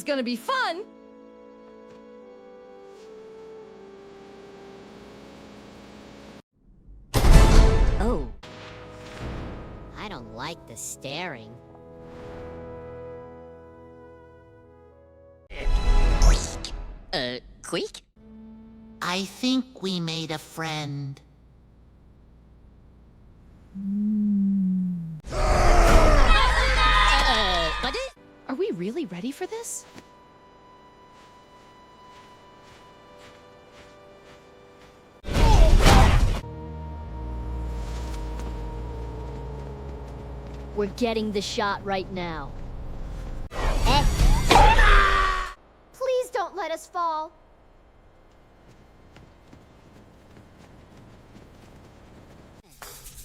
gonna be fun. Oh. I don't like the staring. Quick? I think we made a friend. Buddy? Are we really ready for this? We're getting the shot right now. Please don't let us fall.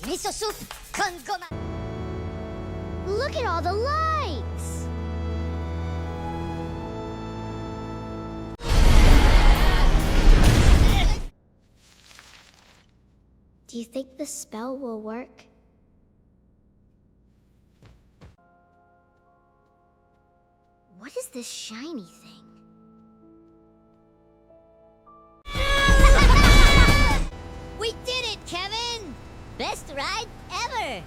Miso soup con goma. Look at all the lights. Do you think the spell will work? What is this shiny thing? We did it, Kevin! Best ride ever!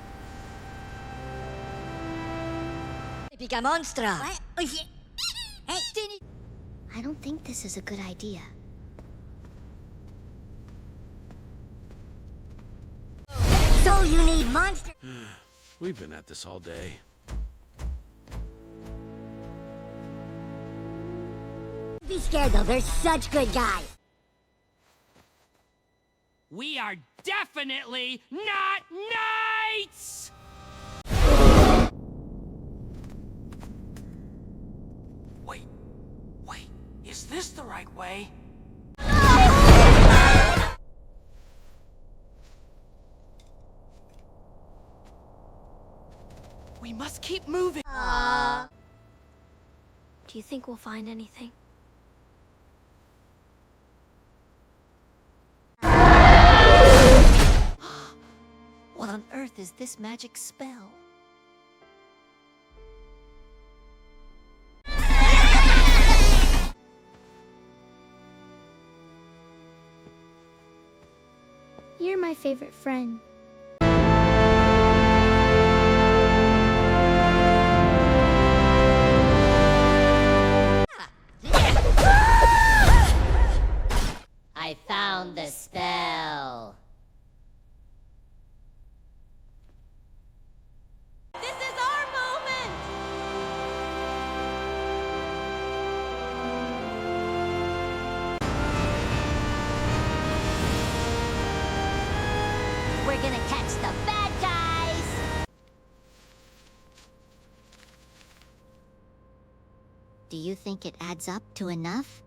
Pica monstra! Hey, Tinny! I don't think this is a good idea. So you need monster... We've been at this all day. Be scared though, they're such good guys. We are definitely not knights! Wait, is this the right way? We must keep moving. Do you think we'll find anything? What on earth is this magic spell? You're my favorite friend. I found the spell. This is our moment! We're gonna catch the bad guys! Do you think it adds up to enough?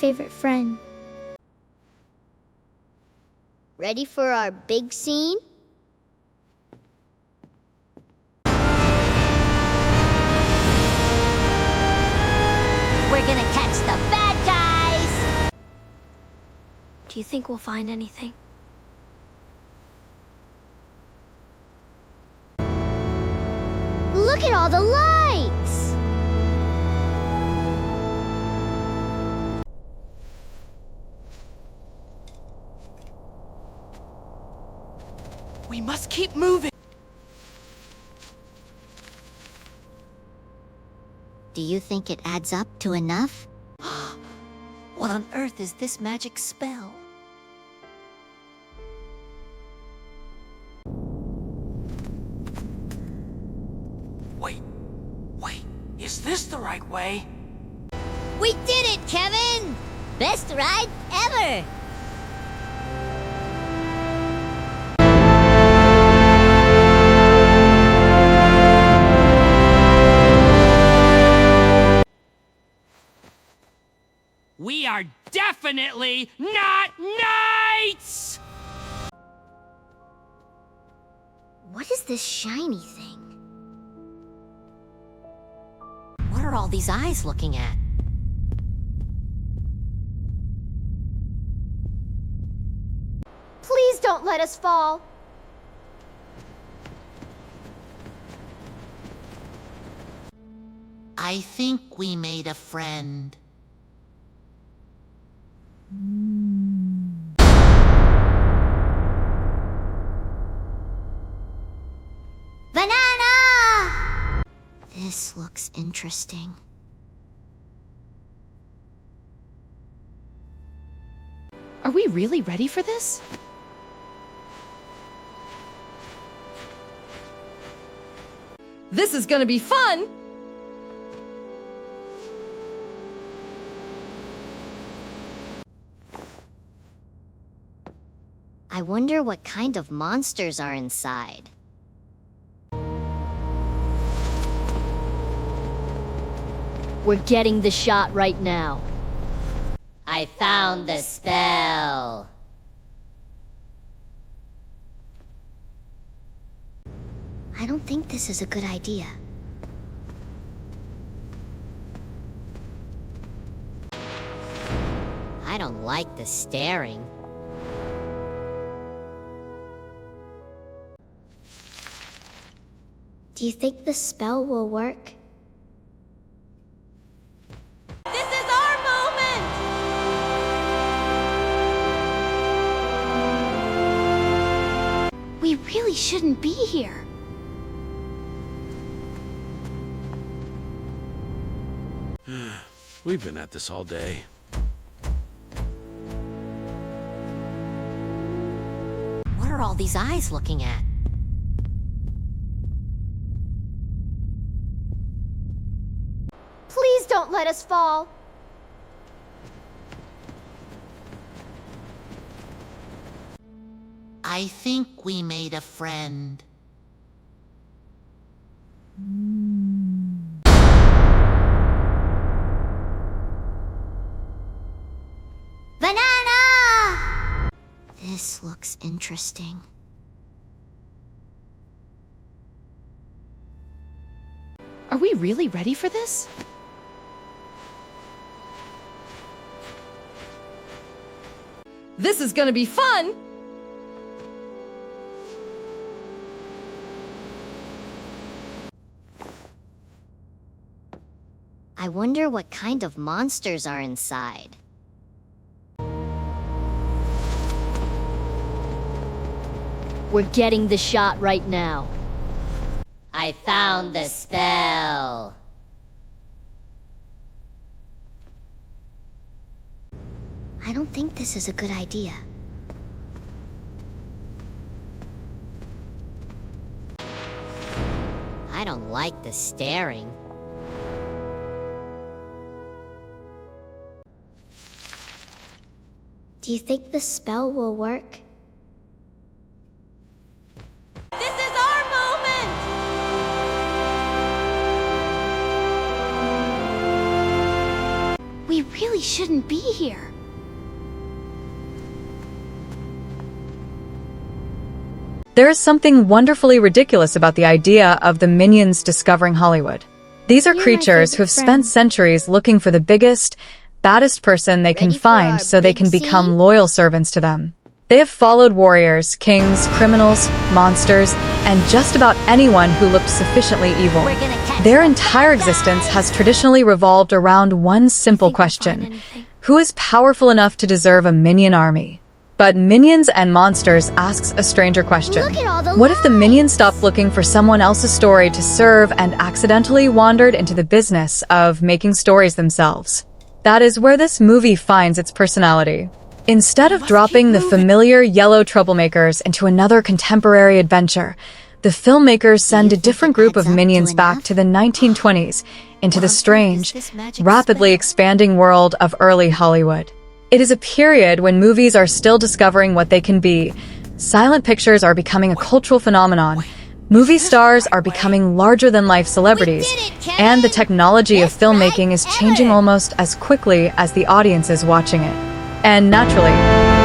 favorite friend. Ready for our big scene? We're gonna catch the bad guys! Do you think we'll find anything? Look at all the lights! We must keep moving. Do you think it adds up to enough? What on earth is this magic spell? Wait, is this the right way? We did it, Kevin! Best ride ever! We are definitely not knights! What is this shiny thing? What are all these eyes looking at? Please don't let us fall! I think we made a friend. Banana! This looks interesting. Are we really ready for this? This is gonna be fun! I wonder what kind of monsters are inside. We're getting the shot right now. I found the spell. I don't think this is a good idea. I don't like the staring. Do you think the spell will work? This is our moment! We really shouldn't be here. We've been at this all day. What are all these eyes looking at? Please don't let us fall. I think we made a friend. Banana! This looks interesting. Are we really ready for this? This is gonna be fun! I wonder what kind of monsters are inside. We're getting the shot right now. I found the spell. I don't think this is a good idea. I don't like the staring. Do you think the spell will work? This is our moment! We really shouldn't be here. There is something wonderfully ridiculous about the idea of the Minions discovering Hollywood. These are You're my creatures who have favorite spent friend. centuries looking for the biggest, baddest person they can Ready for find our so they big can become scene? loyal servants to them. They have followed warriors, kings, criminals, monsters, and just about anyone who looked sufficiently evil. We're gonna catch Their the entire bad existence guys. has traditionally revolved around one simple Think we'll find question. anything? Who is powerful enough to deserve a minion army? But Minions and Monsters asks a stranger question. Look at all the What if the minions stopped looking for someone else's story to serve and accidentally wandered into the business of making stories themselves? That is where this movie finds its personality. Instead of dropping the familiar yellow troublemakers into another contemporary adventure, the filmmakers send a think different it group adds of up minions to back enough? to the 1920s, into What the on earth is strange, this magic rapidly spell? expanding world of early Hollywood. It is a period when movies are still discovering what they can be. Silent pictures are becoming a cultural phenomenon. Movie stars are becoming larger-than-life celebrities, We did it, Kevin! and the technology of Best filmmaking ride is changing ever! almost as quickly as the audience is watching it. And naturally,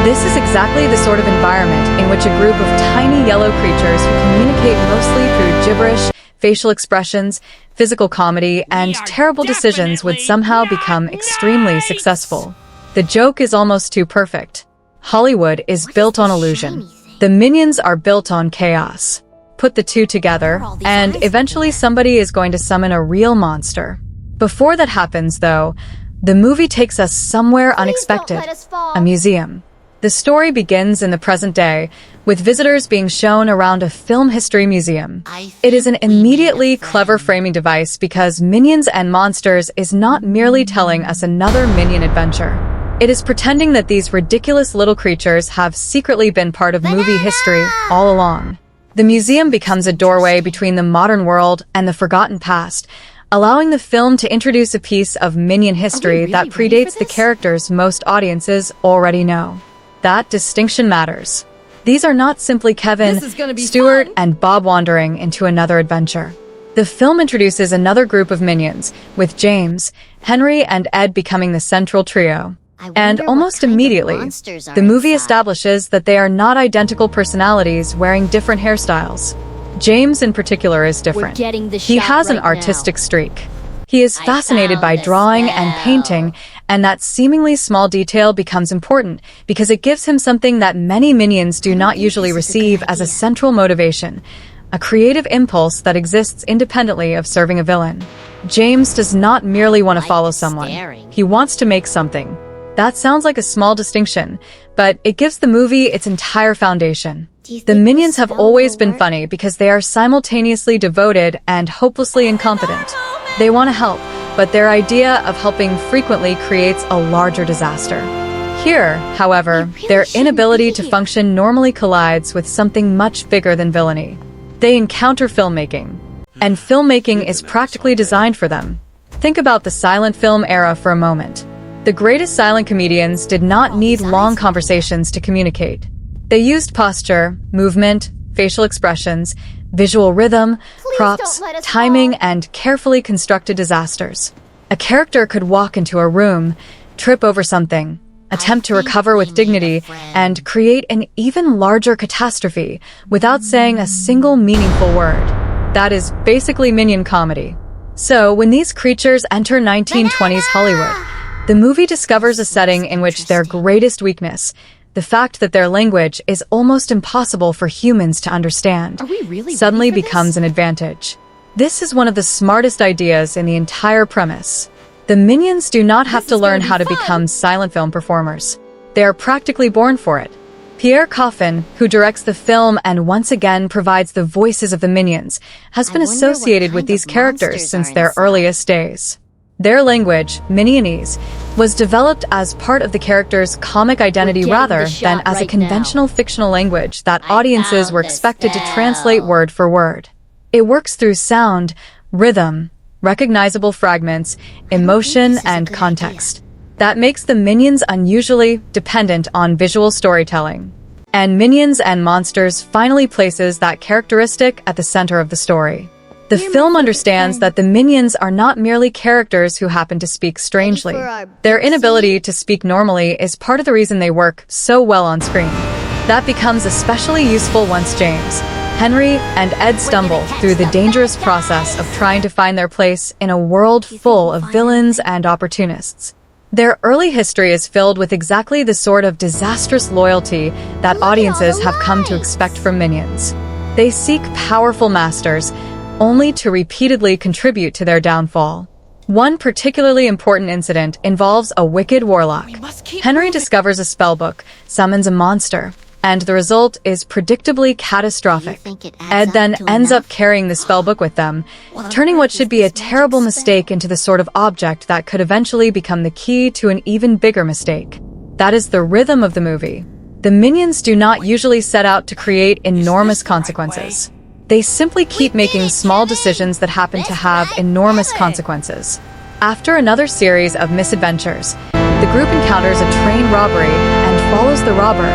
this is exactly the sort of environment in which a group of tiny yellow creatures who communicate mostly through gibberish, facial expressions, physical comedy, and are terrible decisions would definitely somehow not become extremely knights! successful. The joke is almost too perfect. Hollywood is What built is on this illusion. shiny thing? The minions are built on chaos. Put the two together, What are all these and eyes eventually for? somebody is going to summon a real monster. Before that happens, though, the movie takes us somewhere unexpected, let us fall. a museum. The story begins in the present day, with visitors being shown around a film history museum. It is an immediately clever framing device because Minions and Monsters is not merely telling us another Minion adventure. It is pretending that these ridiculous little creatures have secretly been part of movie history all along. The museum becomes a doorway between the modern world and the forgotten past, allowing the film to introduce a piece of Minion history really that ready for predates the this? characters most audiences already know. That distinction matters. These are not simply Kevin, This is gonna be Stuart, fun. and Bob wandering into another adventure. The film introduces another group of minions, with James, Henry, and Ed becoming the central trio. I And wonder what almost kind of immediately, monsters are the movie inside. establishes that they are not identical personalities wearing different hairstyles. James in particular is different. getting the He shot has an right now. artistic streak. He is I fascinated found by the drawing and spell. painting, and that seemingly small detail becomes important because it gives him something that many minions do not think usually this is a good receive as a idea. central motivation, a creative impulse that exists independently of serving a villain. James does not merely want to like follow the someone. staring. He wants to make something. That sounds like a small distinction, but it gives the movie its entire foundation. Do you The think minions this have spell always will been work? funny because they are simultaneously devoted and hopelessly incompetent. They want to help, but their idea of helping frequently creates a larger disaster. Here, however, We really their shouldn't inability be to here. function normally collides with something much bigger than villainy. They encounter filmmaking, and filmmaking is practically designed for them. Think about the silent film era for a moment. The greatest silent comedians did not need long conversations to communicate. They used posture, movement, facial expressions, visual rhythm, props, don't let us timing, fall. and carefully constructed disasters. A character could walk into a room, trip over something, attempt to think recover we with need a dignity, friend. and create an even larger catastrophe without saying a single meaningful word. That is basically minion comedy. So, when these creatures enter 1920s Hollywood, the movie discovers a setting in which their greatest weakness, the fact that their language is almost impossible for humans to understand, Are we really suddenly ready for becomes this? an advantage. This is one of the smartest ideas in the entire premise. The minions do not have This to is gonna learn be how to fun. become silent film performers. They are practically born for it. Pierre Coffin, who directs the film and once again provides the voices of the minions, has I been wonder what associated with kind these of characters monsters since are their inside. earliest days. Their language, Minionese, was developed as part of the character's comic identity getting rather the than shot as a right conventional fictional language that I audiences found were the expected to spell. translate word for word. It works through sound, rhythm, recognizable fragments, emotion, this is a and good context. That makes the minions unusually dependent on visual storytelling. And Minions and Monsters finally places that characteristic at the center of the story. The film understands that the minions are not merely characters who happen to speak strangely. Their inability to speak normally is part of the reason they work so well on screen. That becomes especially useful once James, Henry, and Ed stumble through the dangerous process of trying to find their place in a world full of villains and opportunists. Their early history is filled with exactly the sort of disastrous loyalty that audiences have come to expect from minions. They seek powerful masters, only to repeatedly contribute to their downfall. One particularly important incident involves a wicked warlock. Henry discovers a spellbook, summons a monster, and the result is predictably catastrophic. Ed then ends up carrying the spellbook with them, turning what should be a terrible mistake into the sort of object that could eventually become the key to an even bigger mistake. That is the rhythm of the movie. The minions do not usually set out to create enormous consequences. They simply keep making small decisions that happen to have enormous consequences. After another series of misadventures, the group encounters a train robbery and follows the robber,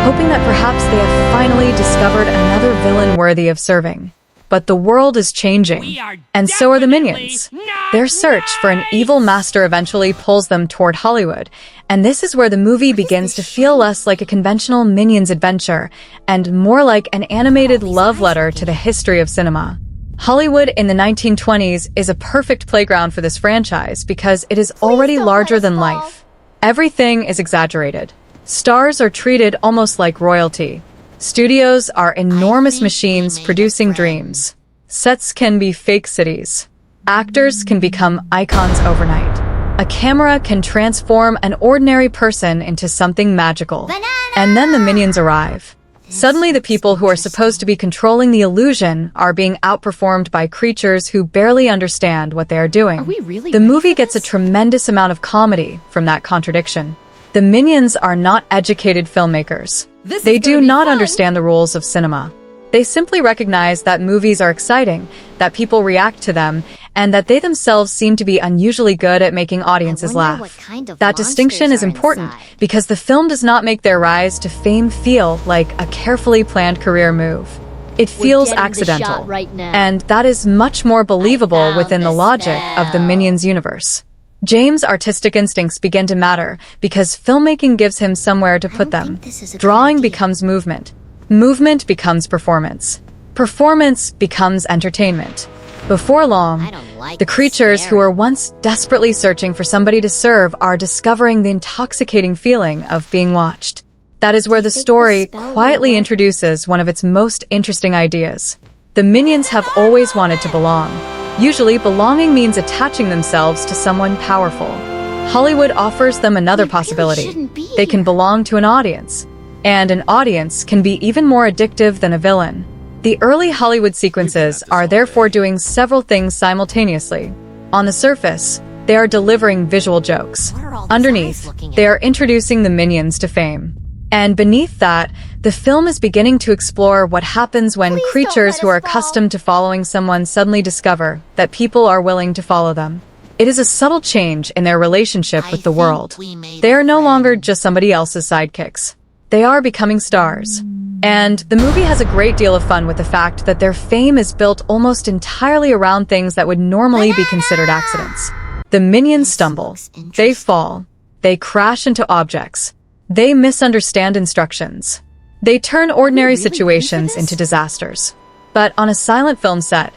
hoping that perhaps they have finally discovered another villain worthy of serving. But the world is changing, and so are the minions. Their search for an evil master eventually pulls them toward Hollywood, and this is where the movie begins to feel less like a conventional Minions adventure and more like an animated love letter to the history of cinema. Hollywood in the 1920s is a perfect playground for this franchise because it is already larger than life. Everything is exaggerated. Stars are treated almost like royalty. Studios are enormous machines producing dreams. Sets can be fake cities. Actors can become icons overnight. A camera can transform an ordinary person into something magical. And then the minions arrive. Suddenly the people who are supposed to be controlling the illusion are being outperformed by creatures who barely understand what they are doing. The movie gets a tremendous amount of comedy from that contradiction. The minions are not educated filmmakers. They do not understand the rules of cinema. They simply recognize that movies are exciting, that people react to them, and that they themselves seem to be unusually good at making audiences laugh. That distinction is important because the film does not make their rise to fame feel like a carefully planned career move. It feels accidental, and that is much more believable within the logic of the Minions universe. James' artistic instincts begin to matter because filmmaking gives him somewhere to put them. Drawing becomes movement. Movement becomes performance. Performance becomes entertainment. Before long, the creatures who were once desperately searching for somebody to serve are discovering the intoxicating feeling of being watched. That is where the story quietly introduces one of its most interesting ideas. The minions have always wanted to belong. Usually, belonging means attaching themselves to someone powerful. Hollywood offers them another possibility. They can belong to an audience. And an audience can be even more addictive than a villain. The early Hollywood sequences are therefore doing several things simultaneously. On the surface, they are delivering visual jokes. Underneath, they are introducing the minions to fame. And beneath that, the film is beginning to explore what happens when creatures who are accustomed to following someone suddenly discover that people are willing to follow them. It is a subtle change in their relationship with the world. They are no longer just somebody else's sidekicks. They are becoming stars. And the movie has a great deal of fun with the fact that their fame is built almost entirely around things that would normally be considered accidents. The minions stumble. They fall. They crash into objects. They misunderstand instructions. They turn ordinary situations into disasters. But on a silent film set,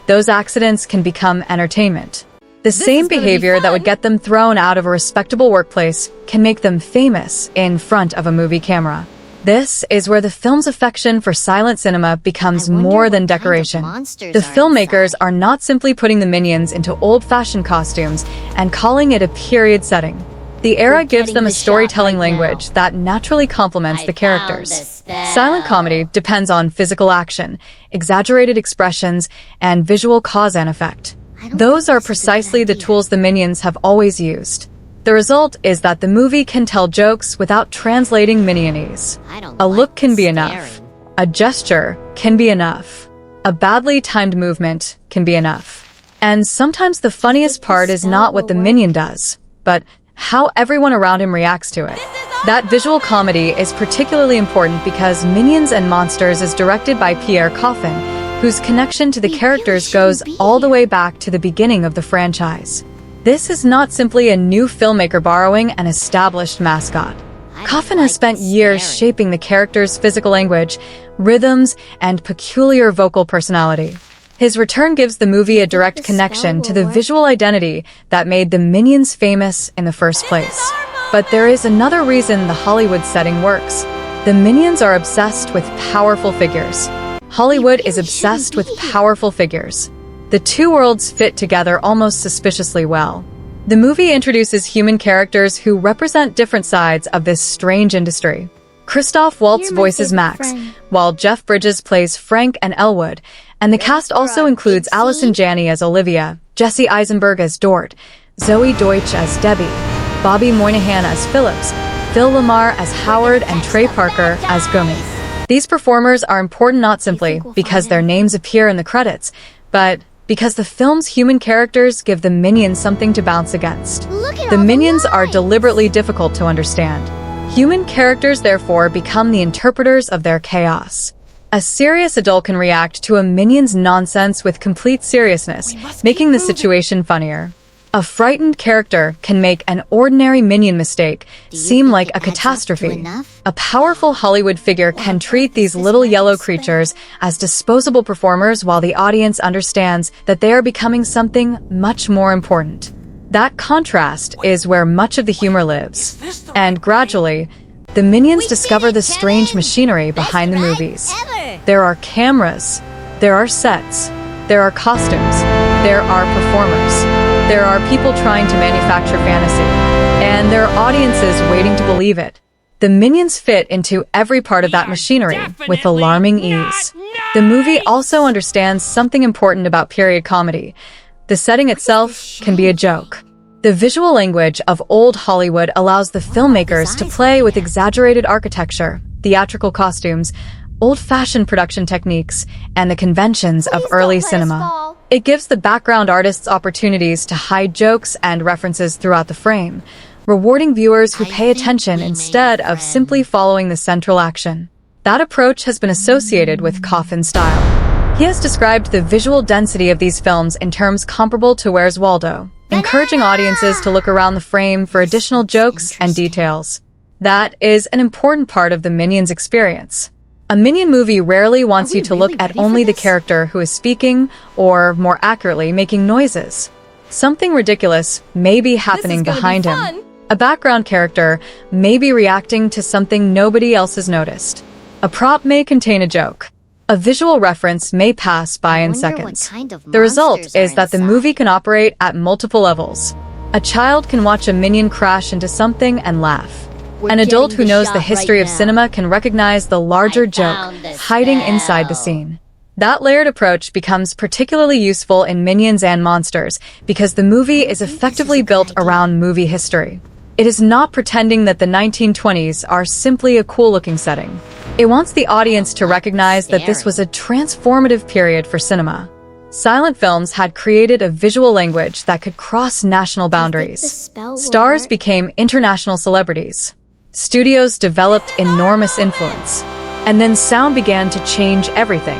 those accidents can become entertainment. The same behavior that would get them thrown out of a respectable workplace can make them famous in front of a movie camera. This is where the film's affection for silent cinema becomes more than decoration. The filmmakers are not simply putting the minions into old-fashioned costumes and calling it a period setting. The era gives them a storytelling language that naturally complements the characters. Silent comedy depends on physical action, exaggerated expressions, and visual cause and effect. Those are precisely the tools the minions have always used. The result is that the movie can tell jokes without translating minionese. A look can be enough. A gesture can be enough. A badly timed movement can be enough. And sometimes the funniest part is not what the minion does, but how everyone around him reacts to it. That visual comedy is particularly important because Minions and Monsters is directed by Pierre Coffin, whose connection to the characters goes all the way back to the beginning of the franchise. This is not simply a new filmmaker borrowing an established mascot. Coffin has spent years shaping the character's physical language, rhythms, and peculiar vocal personality. His return gives the movie a direct connection to the visual identity that made the Minions famous in the first place. But there is another reason the Hollywood setting works. The Minions are obsessed with powerful figures. Hollywood is obsessed with powerful figures. The two worlds fit together almost suspiciously well. The movie introduces human characters who represent different sides of this strange industry. Christoph Waltz voices Max, while Jeff Bridges plays Frank and Elwood, and the cast also includes Allison Janney as Olivia, Jesse Eisenberg as Dort, Zoe Deutsch as Debbie, Bobby Moynihan as Phillips, Phil Lamar as Howard, and Trey Parker as Gummy. These performers are important not simply because their names appear in the credits, but because the film's human characters give the Minions something to bounce against. The Minions are deliberately difficult to understand. Human characters, therefore, become the interpreters of their chaos. A serious adult can react to a Minion's nonsense with complete seriousness, making the situation funnier. A frightened character can make an ordinary Minion mistake seem like a catastrophe. A powerful Hollywood figure can treat these little yellow creatures as disposable performers while the audience understands that they are becoming something much more important. That contrast is where much of the humor lives. And gradually, the Minions discover the strange machinery behind the movies. There are cameras, there are sets, there are costumes, there are performers. There are people trying to manufacture fantasy, and there are audiences waiting to believe it. The Minions fit into every part of that machinery with alarming ease. The movie also understands something important about period comedy. The setting itself can be a joke. The visual language of old Hollywood allows the filmmakers to play with exaggerated architecture, theatrical costumes, old-fashioned production techniques, and the conventions of early cinema. It gives the background artists opportunities to hide jokes and references throughout the frame, rewarding viewers who pay attention instead of simply following the central action. That approach has been associated with Coffin's style. He has described the visual density of these films in terms comparable to Where's Waldo, encouraging audiences to look around the frame for additional jokes and details. That is an important part of the Minions experience. A Minion movie rarely wants you to look at only the character who is speaking, or more accurately, making noises. Something ridiculous may be happening behind him. A background character may be reacting to something nobody else has noticed. A prop may contain a joke. A visual reference may pass by in seconds. The result is that the movie can operate at multiple levels. A child can watch a Minion crash into something and laugh. An adult who knows the history of cinema can recognize the larger joke hiding inside the scene. That layered approach becomes particularly useful in Minions and Monsters because the movie is effectively built around movie history. It is not pretending that the 1920s are simply a cool-looking setting. It wants the audience to recognize that this was a transformative period for cinema. Silent films had created a visual language that could cross national boundaries. Stars became international celebrities. Studios developed enormous influence. And then sound began to change everything.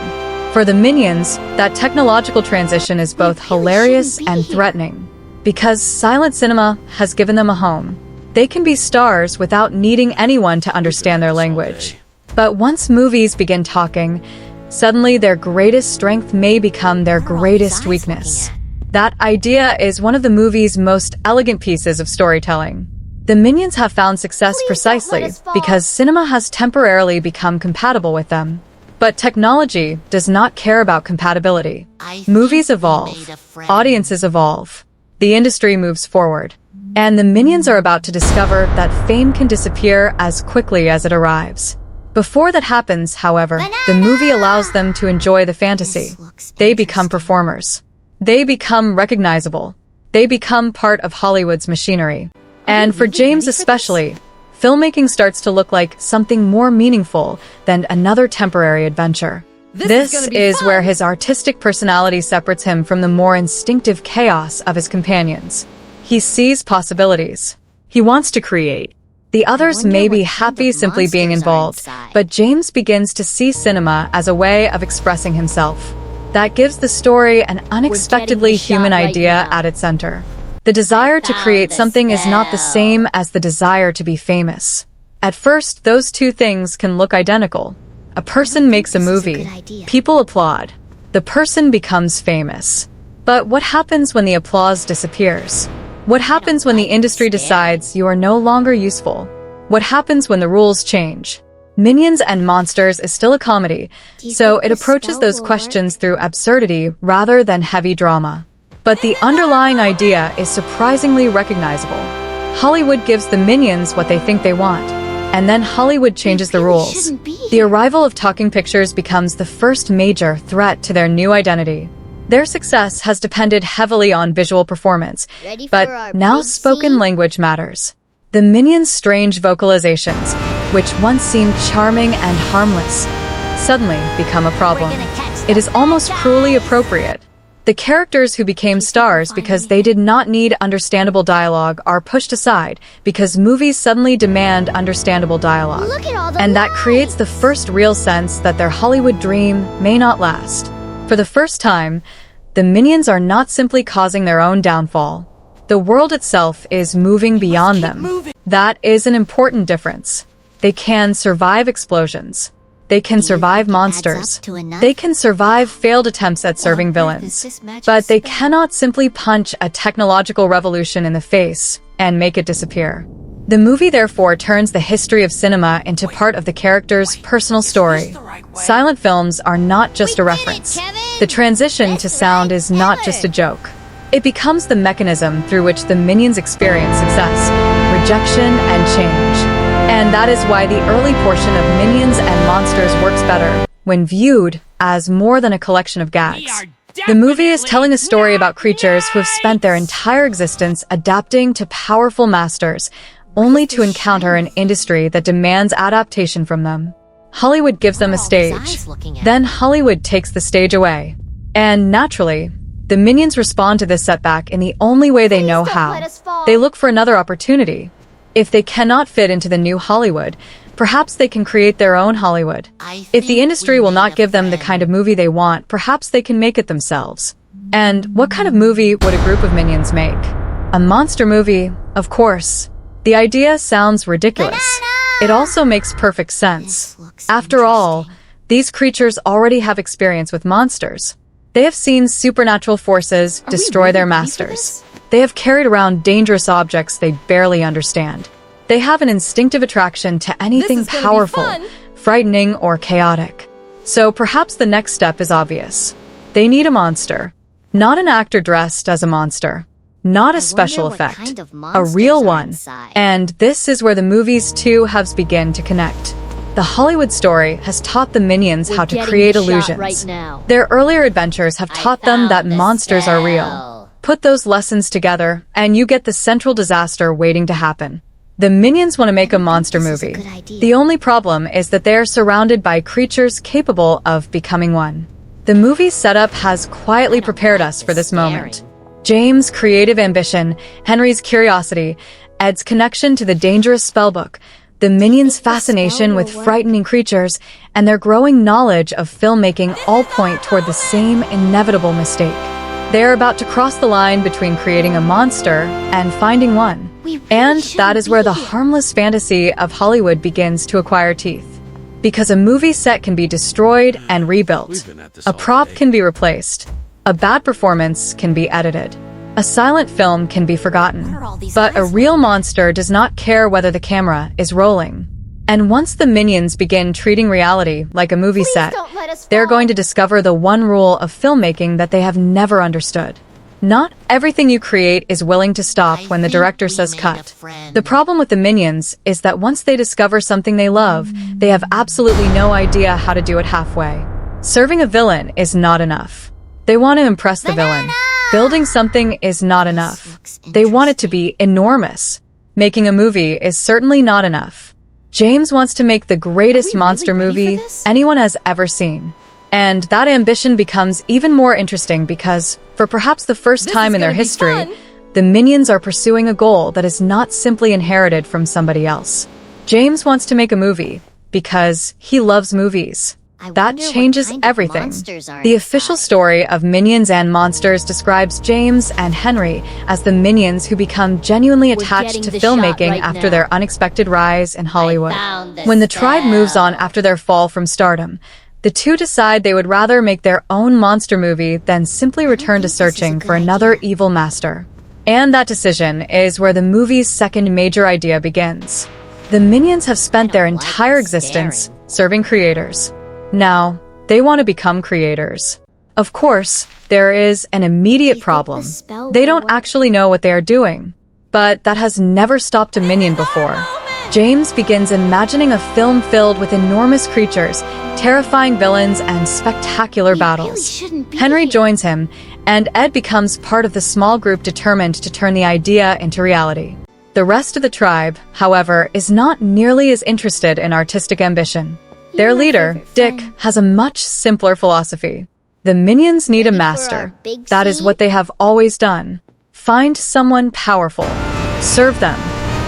For the Minions, that technological transition is both hilarious and threatening. Because silent cinema has given them a home. They can be stars without needing anyone to understand their language. But once movies begin talking, suddenly their greatest strength may become their greatest weakness. That idea is one of the movie's most elegant pieces of storytelling. The Minions have found success precisely because cinema has temporarily become compatible with them. But technology does not care about compatibility. Movies evolve. Audiences evolve. The industry moves forward. And the Minions are about to discover that fame can disappear as quickly as it arrives. Before that happens, however, the movie allows them to enjoy the fantasy. They become performers. They become recognizable. They become part of Hollywood's machinery. And for James especially, filmmaking starts to look like something more meaningful than another temporary adventure. This is where his artistic personality separates him from the more instinctive chaos of his companions. He sees possibilities. He wants to create. The others may be happy simply being involved, but James begins to see cinema as a way of expressing himself. that gives the story an unexpectedly shot human right idea now. at its center. The desire to create something is not the same as the desire to be famous. At first, those two things can look identical. A person makes a this is a movie. good idea. People applaud. The person becomes famous. But what happens when the applause disappears? What happens when the industry decides you are no longer useful? What happens when the rules change? Minions and Monsters is still a comedy, so think it the approaches spell those will questions through absurdity rather than heavy drama. But the underlying idea is surprisingly recognizable. Hollywood gives the minions what they think they want, and then Hollywood changes the rules. shouldn't be The arrival of talking pictures becomes the first major threat to their new identity. Their success has depended heavily on visual performance, Ready for but our now big spoken scene? language matters. The minions' strange vocalizations, which once seemed charming and harmless, suddenly become a problem. We're gonna catch It is almost cruelly appropriate. The characters who became stars because they did not need understandable dialogue are pushed aside because movies suddenly demand understandable dialogue. Look at all the And that creates the first real sense that their Hollywood dream may not last. For the first time, the minions are not simply causing their own downfall. The world itself is moving beyond them. That is an important difference. They can survive explosions. They can survive monsters. to enough? They can survive failed attempts at serving What on earth is villains. this magic But they spell? cannot simply punch a technological revolution in the face and make it disappear. The movie therefore turns the history of cinema into part of the character's personal story. Silent films are not just a reference. Kevin! The transition to sound is not just a joke. It becomes the mechanism through which the minions experience success, rejection, and change. And that is why the early portion of Minions and Monsters works better when viewed as more than a collection of gags. The movie is telling a story about creatures who have spent their entire existence adapting to powerful masters, only to encounter an industry that demands adaptation from them. Hollywood gives them a stage. eyes looking at Then Hollywood takes the stage away. And naturally, the minions respond to this setback in the only way they know don't how. let us fall. They look for another opportunity. If they cannot fit into the new Hollywood, perhaps they can create their own Hollywood. If the industry will not give them the kind of movie they want, perhaps they can make it themselves. And what kind of movie would a group of minions make? A monster movie, of course. The idea sounds ridiculous. It also makes perfect sense. After all, these creatures already have experience with monsters. They have seen supernatural forces destroy their masters. They have carried around dangerous objects they barely understand. They have an instinctive attraction to anything This is gonna be powerful, fun. frightening, or chaotic. So perhaps the next step is obvious. They need a monster. Not an actor dressed as a monster. Not a special what effect. kind of A monsters real are one. inside. And this is where the movie's two halves begin to connect. The Hollywood story has taught the minions how to getting create the shot illusions. right now. Their earlier adventures have taught them that found the monsters are real. spell. Put those lessons together, and you get the central disaster waiting to happen. The minions want to make a monster this is a movie. good idea. The only problem is that they are surrounded by creatures capable of becoming one. The movie's setup has quietly prepared us for this moment. James' creative ambition, Henry's curiosity, Ed's connection to the dangerous spellbook, the minions' fascination with frightening creatures, and their growing knowledge of filmmaking all point toward the same inevitable mistake. They are about to cross the line between creating a monster and finding one. And that is where the harmless fantasy of Hollywood begins to acquire teeth. Because a movie set can be destroyed and rebuilt. We've been at this A all prop day. can be replaced. A bad performance can be edited. A silent film can be forgotten. What are all these But a eyes real monster does not care whether the camera is rolling. And once the minions begin treating reality like a movie set, don't let us they're fall. going to discover the one rule of filmmaking that they have never understood. Not everything you create is willing to stop when the think director we says made a cut. friend. The problem with the minions is that once they discover something they love, they have absolutely no idea how to do it halfway. Serving a villain is not enough. They want to impress the villain. Building something is not enough. They want it to be enormous. Making a movie is certainly not enough. James wants to make the greatest monster movie anyone has ever seen. And that ambition becomes even more interesting because, for perhaps the first This time is in their gonna be history, fun. the minions are pursuing a goal that is not simply inherited from somebody else. James wants to make a movie because he loves movies. I That wonder what changes kind of everything. monsters are The official inside. story of Minions and Monsters describes James and Henry as the minions who become genuinely attached getting to the shot filmmaking right after now. their unexpected rise in Hollywood. found the When the tribe moves on spell. after their fall from stardom, the two decide they would rather make their own monster movie than simply return to think this is a searching good for another idea. evil master. And that decision is where the movie's second major idea begins. The Minions have spent their like entire the existence staring. serving creators. Now, they want to become creators. Of course, there is an immediate think problem. the spell They will don't work? actually know what they are doing. But that has never stopped a minion before. James begins imagining a film filled with enormous creatures, terrifying villains, and spectacular We battles. really shouldn't be Henry here. joins him, and Ed becomes part of the small group determined to turn the idea into reality. The rest of the tribe, however, is not nearly as interested in artistic ambition. Their my leader, favorite Dick, friend. has a much simpler philosophy. The minions need a Ready for our master. big That is scene? what they have always done. Find someone powerful. Serve them.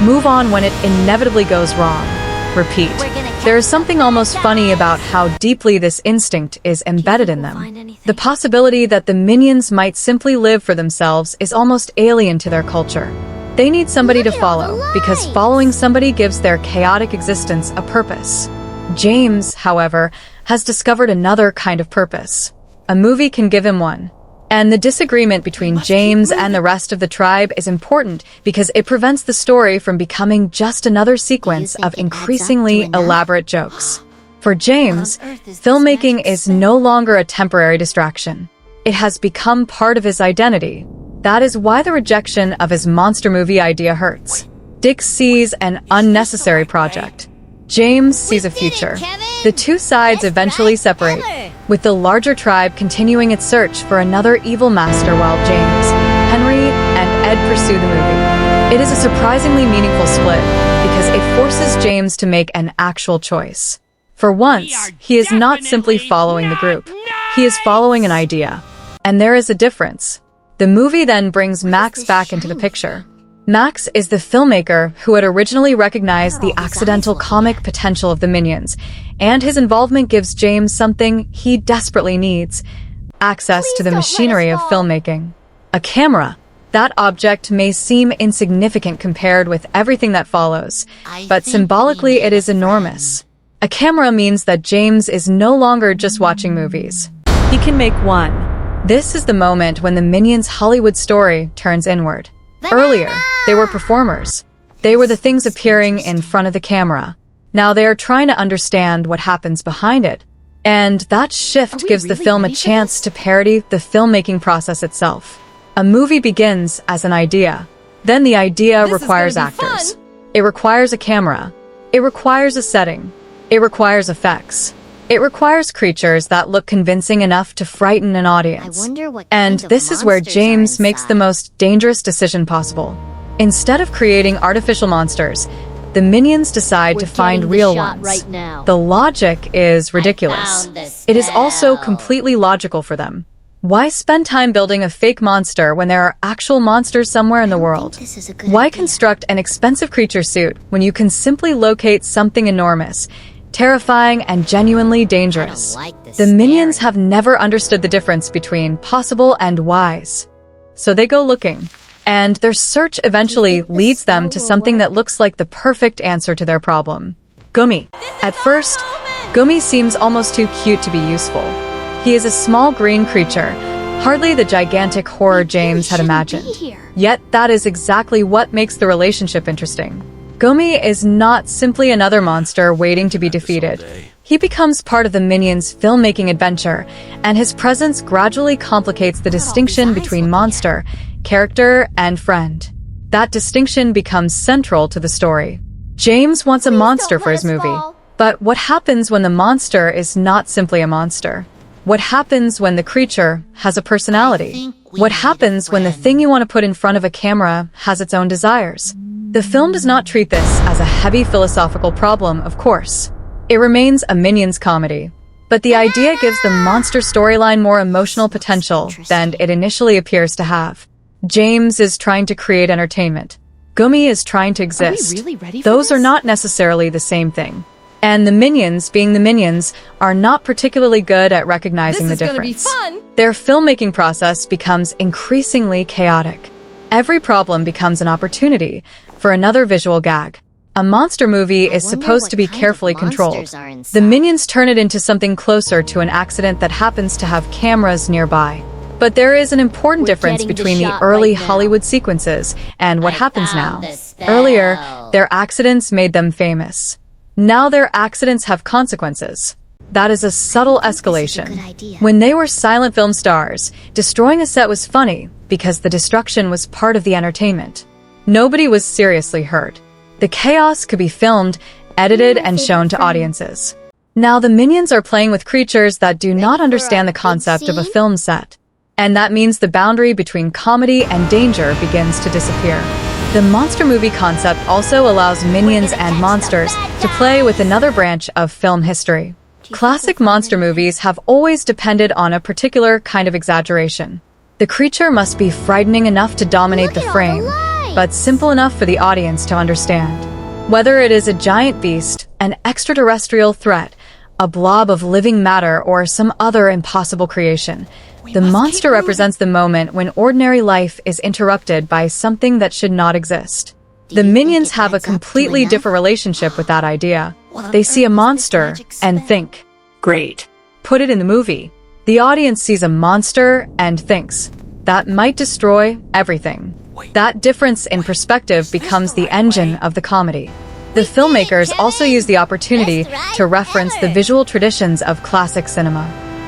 Move on when it inevitably goes wrong. Repeat. We're gonna catch There is something almost funny about how deeply this instinct is embedded in we'll them. find anything? The possibility that the minions might simply live for themselves is almost alien to their culture. They need somebody to Look at all the follow, because lights. following somebody gives their chaotic existence a purpose. James, however, has discovered another kind of purpose. A movie can give him one. And the disagreement between James and the rest of the tribe is important because it prevents the story from becoming just another sequence think of it adds up to increasingly enough? elaborate jokes. For James, What on earth is this filmmaking magic is spell? no longer a temporary distraction. It has become part of his identity. That is why the rejection of his monster movie idea hurts. Dick sees an unnecessary project. James sees a did it, future. Kevin! The two sides Best eventually ride separate, ever! with the larger tribe continuing its search for another evil master while James, Henry, and Ed pursue the movie. It is a surprisingly meaningful split because it forces James to make an actual choice. For once, he is not simply following the group. He is following an idea. And there is a difference. The movie then brings Max this back into the shiny picture. Max is the filmmaker who had originally recognized the all these accidental eyes looking comic potential of the Minions, and his involvement gives James something he desperately needs: access to the don't let us machinery of fall. filmmaking. A camera. That object may seem insignificant compared with everything that follows, I but think symbolically we it made is a enormous. A camera means that James is no longer just watching movies. He can make one. This is the moment when the Minions' Hollywood story turns inward. Earlier, they were performers. They were the things appearing in front of the camera. Now they are trying to understand what happens behind it. And that shift we gives the really film a ready for chance this? to parody the filmmaking process itself. A movie begins as an idea. Then the idea This is requires gonna be actors. fun. It requires a camera. It requires a setting. It requires effects. It requires creatures that look convincing enough to frighten an audience. I wonder what And kind of this is where monsters are James makes the inside. most dangerous decision possible. Instead of creating artificial monsters, the Minions decide We're to find getting the real shot ones. right now. The logic is ridiculous. found the It is also spell. completely logical for them. Why spend time building a fake monster when there are actual monsters somewhere in the world? This is a good Why idea. construct an expensive creature suit when you can simply locate something enormous, terrifying, and genuinely dangerous? I don't like the The Minions staring. have never understood the difference between possible and wise. So they go looking, and their search eventually think the leads them to spell will something work? that looks like the perfect answer to their problem. Gummy. At first, Gummy seems almost too cute to be useful. He is a small green creature, hardly the gigantic horror James had shouldn't imagined. be here. Yet that is exactly what makes the relationship interesting. Gummy is not simply another monster waiting to be defeated. He becomes part of the Minions' filmmaking adventure, and his presence gradually complicates the distinction eyes between looking monster, character, and friend. That distinction becomes central to the story. James wants a monster don't for let his us movie. fall. But what happens when the monster is not simply a monster? What happens when the creature has a personality? think we What need a happens when the friend. thing you want to put in front of a camera has its own desires? The film does not treat this as a heavy philosophical problem, of course. It remains a Minions comedy. But the idea gives the monster storyline more emotional potential than it initially appears to have. James is trying to create entertainment. Gummy is trying to exist. really ready for Those are this? not necessarily the same thing. And the Minions, being the Minions, are not particularly good at recognizing the difference. This is gonna be fun! Their filmmaking process becomes increasingly chaotic. Every problem becomes an opportunity for another visual gag. A monster movie is supposed to be carefully controlled. The Minions turn it into something closer to an accident that happens to have cameras nearby. But there is an important difference between the early Hollywood sequences and what happens now. Earlier, their accidents made them famous. Now their accidents have consequences. That is a subtle escalation. When they were silent film stars, destroying a set was funny because the destruction was part of the entertainment. Nobody was seriously hurt. The chaos could be filmed, edited, and shown to audiences. Now the Minions are playing with creatures that do not understand the concept of a film set. And that means the boundary between comedy and danger begins to disappear. The monster movie concept also allows Minions and monsters to play with another branch of film history. Classic monster movies have always depended on a particular kind of exaggeration. The creature must be frightening enough to dominate the frame, but simple enough for the audience to understand. Whether it is a giant beast, an extraterrestrial threat, a blob of living matter, or some other impossible creation, the monster represents the moment when ordinary life is interrupted by something that should not exist. The Minions have a completely different relationship with that idea. They see a monster and think, "Great. Put it in the movie." The audience sees a monster and thinks, "That might destroy everything." That difference in perspective becomes the engine of the comedy. The filmmakers also use the opportunity to reference the visual traditions of classic cinema.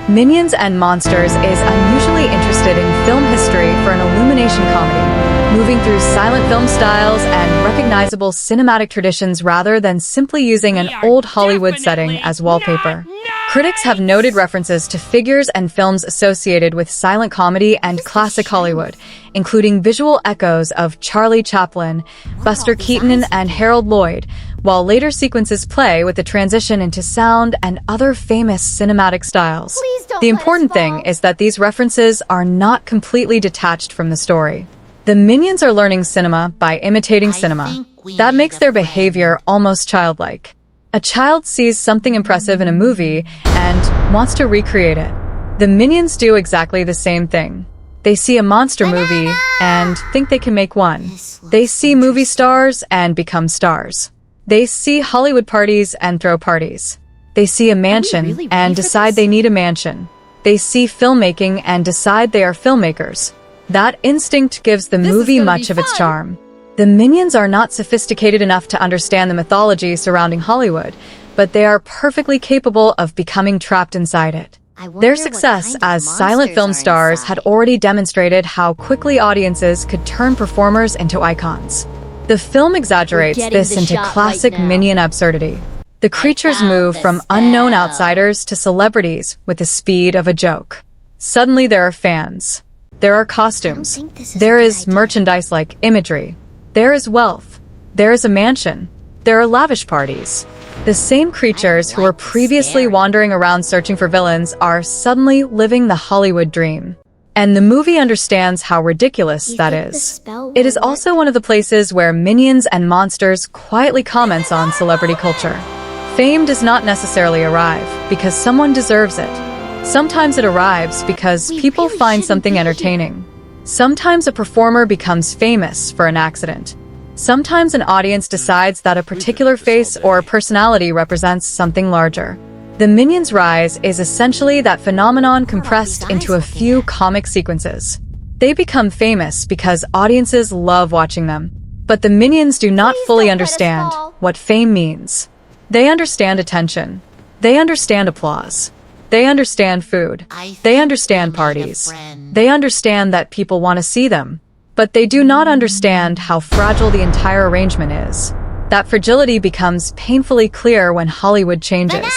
Minions and Monsters is unusually interested in film history for an Illumination comedy, moving through silent film styles and recognizable cinematic traditions rather than simply using an old Hollywood setting as wallpaper. Critics have noted references to figures and films associated with silent comedy and classic Hollywood, including visual echoes of Charlie Chaplin, Buster Keaton, and Harold Lloyd, while later sequences play with the transition into sound and other famous cinematic styles. The important thing is that these references are not completely detached from the story. The Minions are learning cinema by imitating cinema. That makes their behavior almost childlike. A child sees something impressive in a movie and wants to recreate it. The Minions do exactly the same thing. They see a monster movie and think they can make one. They see movie stars and become stars. They see Hollywood parties and throw parties. They see a mansion and decide they need a mansion. They see filmmaking and decide they are filmmakers. That instinct gives the movie much of its charm. The Minions are not sophisticated enough to understand the mythology surrounding Hollywood, but they are perfectly capable of becoming trapped inside it. Their success as silent film stars had already demonstrated how quickly audiences could turn performers into icons. The film exaggerates this into classic Minion absurdity. The creatures move from unknown outsiders to celebrities with the speed of a joke. Suddenly there are fans. There are costumes. There is merchandise-like imagery. There is wealth. There is a mansion. There are lavish parties. The same creatures who were previously wandering around searching for villains are suddenly living the Hollywood dream. And the movie understands how ridiculous that is. It is also one of the places where Minions and Monsters quietly comments on celebrity culture. Fame does not necessarily arrive because someone deserves it. Sometimes it arrives because people find something entertaining. Sometimes a performer becomes famous for an accident. Sometimes an audience decides that a particular face or personality represents something larger. The Minions' rise is essentially that phenomenon compressed into a few comic sequences. They become famous because audiences love watching them. But the Minions do not fully understand what fame means. They understand attention. They understand applause. They understand food. They understand parties. They understand that people want to see them. But they do not understand how fragile the entire arrangement is. That fragility becomes painfully clear when Hollywood changes.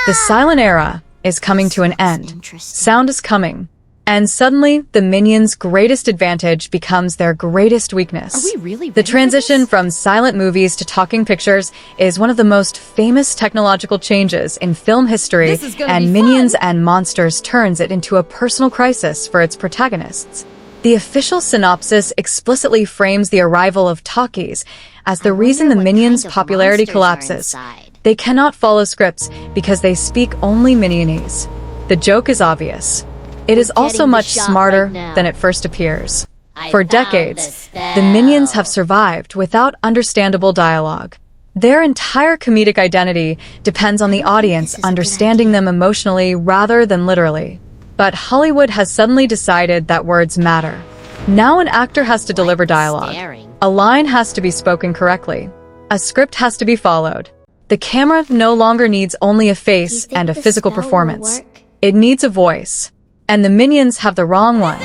The silent era is coming to an end. Sound is coming. And suddenly, the Minions' greatest advantage becomes their greatest weakness. Are we really The transition from silent movies to talking pictures is one of the most famous technological changes in film history, and Minions and Monsters turns it into a personal crisis for its protagonists. The official synopsis explicitly frames the arrival of talkies as the reason the Minions' popularity collapses. They cannot follow scripts because they speak only Minionese. The joke is obvious. It is also much smarter than it first appears. For decades, the Minions have survived without understandable dialogue. Their entire comedic identity depends on the audience understanding them emotionally rather than literally. But Hollywood has suddenly decided that words matter. Now an actor has to deliver dialogue. A line has to be spoken correctly. A script has to be followed. The camera no longer needs only a face and a physical performance. It needs a voice. And the Minions have the wrong one.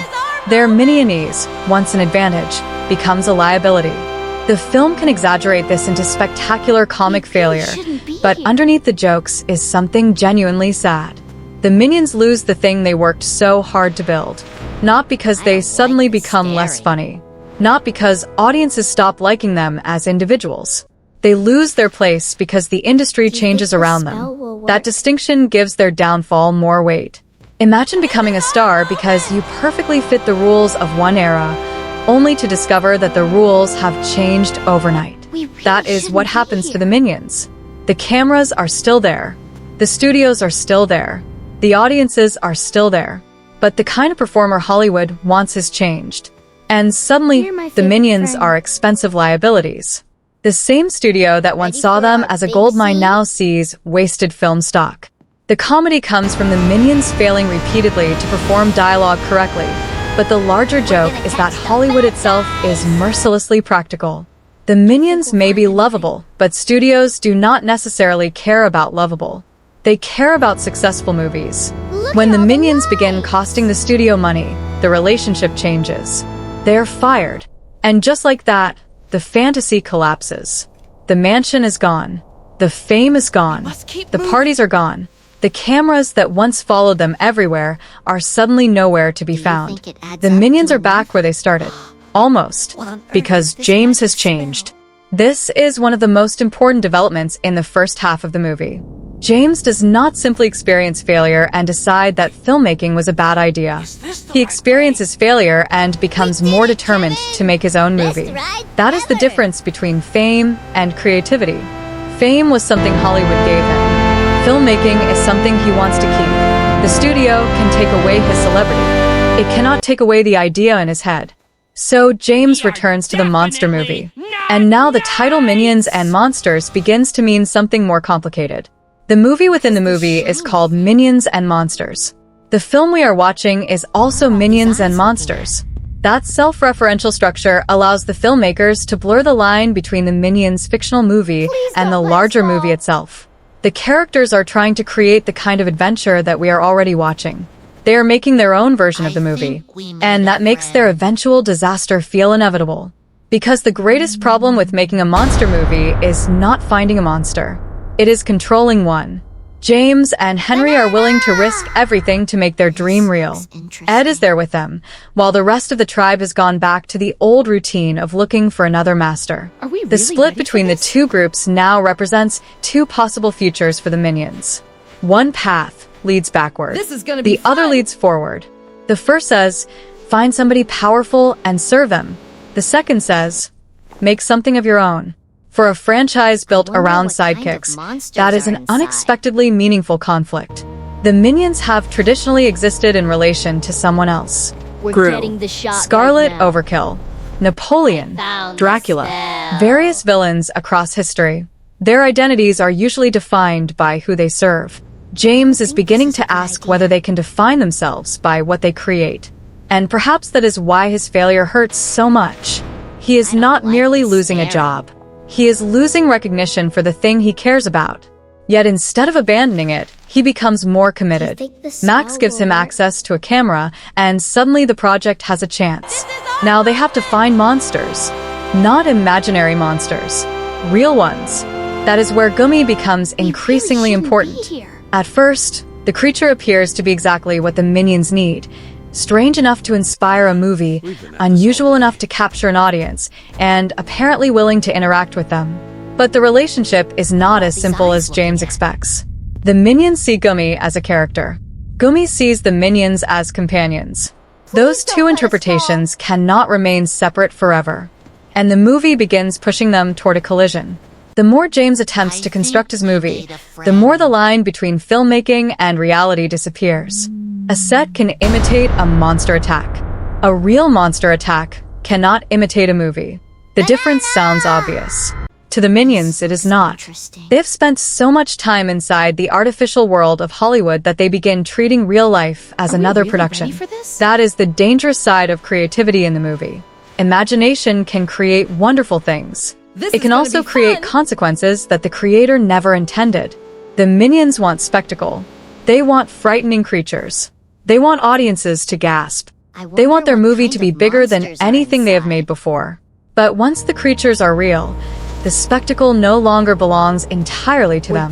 Their Minionese, once an advantage, becomes a liability. The film can exaggerate this into spectacular comic failure, but underneath the jokes is something genuinely sad. The Minions lose the thing they worked so hard to build. Not because they suddenly become less funny. Not because audiences stop liking them as individuals. They lose their place because the industry changes around them. That distinction gives their downfall more weight. Imagine becoming a star because you perfectly fit the rules of one era, only to discover that the rules have changed overnight. That is what happens to the Minions. The cameras are still there. The studios are still there. The audiences are still there. But the kind of performer Hollywood wants has changed. And suddenly, the Minions are expensive liabilities. The same studio that once saw them as a goldmine now sees wasted film stock. The comedy comes from the Minions failing repeatedly to perform dialogue correctly, but the larger joke is that Hollywood itself is mercilessly practical. The Minions may be lovable, but studios do not necessarily care about lovable. They care about successful movies. When the Minions begin costing the studio money, the relationship changes. They're fired. And just like that, the fantasy collapses. The mansion is gone. The fame is gone. The parties are gone. The cameras that once followed them everywhere are suddenly nowhere to be found. The Minions are back where they started. Almost. Because James has changed. This is one of the most important developments in the first half of the movie. James does not simply experience failure and decide that filmmaking was a bad idea. He experiences failure and becomes more determined to make his own movie. That is the difference between fame and creativity. Fame was something Hollywood gave him. Filmmaking is something he wants to keep. The studio can take away his celebrity. It cannot take away the idea in his head. So James returns to the monster movie. And now the title Minions and Monsters begins to mean something more complicated. The movie within the movie is called Minions and Monsters. The film we are watching is also Minions and Monsters. That self-referential structure allows the filmmakers to blur the line between the Minions fictional movie and the larger movie itself. The characters are trying to create the kind of adventure that we are already watching. They are making their own version of the movie, and that makes their eventual disaster feel inevitable. Because the greatest problem with making a monster movie is not finding a monster. It is controlling one. James and Henry are willing to risk everything to make their dream real. Ed is there with them, while the rest of the tribe has gone back to the old routine of looking for another master. The split between the two groups now represents two possible futures for the Minions. One path leads backward. The other leads forward. The first says, find somebody powerful and serve them. The second says, make something of your own. For a franchise built around sidekicks, that is an unexpectedly meaningful conflict. The Minions have traditionally existed in relation to someone else. Gru, Scarlet Overkill, Napoleon, Dracula, various villains across history. Their identities are usually defined by who they serve. James is beginning to ask whether they can define themselves by what they create. And perhaps that is why his failure hurts so much. He is not merely losing a job. He is losing recognition for the thing he cares about. Yet instead of abandoning it, he becomes more committed. Max gives him access to a camera, and suddenly the project has a chance. Now they have to find monsters. Not imaginary monsters. Real ones. That is where Gummy becomes increasingly important. At first, the creature appears to be exactly what the Minions need. Strange enough to inspire a movie, unusual enough to capture an audience, and apparently willing to interact with them. But the relationship is not as simple as James expects. The Minions see Gummy as a character. Gummy sees the Minions as companions. Those two interpretations cannot remain separate forever. And the movie begins pushing them toward a collision. The more James attempts to construct his movie, the more the line between filmmaking and reality disappears. A set can imitate a monster attack. A real monster attack cannot imitate a movie. The difference sounds obvious. To the Minions, it is not. They've spent so much time inside the artificial world of Hollywood that they begin treating real life as another production. That is the dangerous side of creativity in the movie. Imagination can create wonderful things. It can also create consequences that the creator never intended. The Minions want spectacle. They want frightening creatures. They want audiences to gasp. They want their movie to be bigger than anything they have made before. But once the creatures are real, the spectacle no longer belongs entirely to them.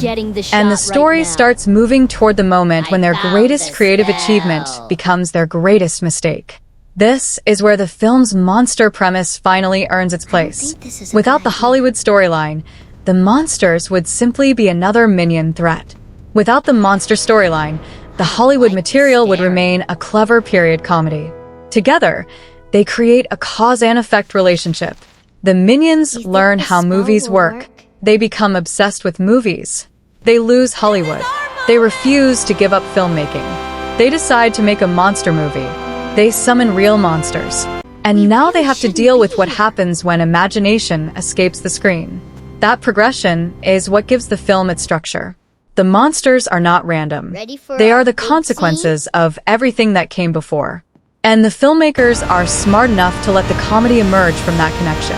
And the story starts moving toward the moment when their greatest creative achievement becomes their greatest mistake. This is where the film's monster premise finally earns its place. Without the Hollywood storyline, the monsters would simply be another minion threat. Without the monster storyline, the Hollywood material would remain a clever period comedy. Together, they create a cause and effect relationship. The Minions learn how movies work. They become obsessed with movies. They lose Hollywood. They refuse to give up filmmaking. They decide to make a monster movie. They summon real monsters. And now they have to deal with what happens when imagination escapes the screen. That progression is what gives the film its structure. The monsters are not random. They are the consequences of everything that came before. And the filmmakers are smart enough to let the comedy emerge from that connection.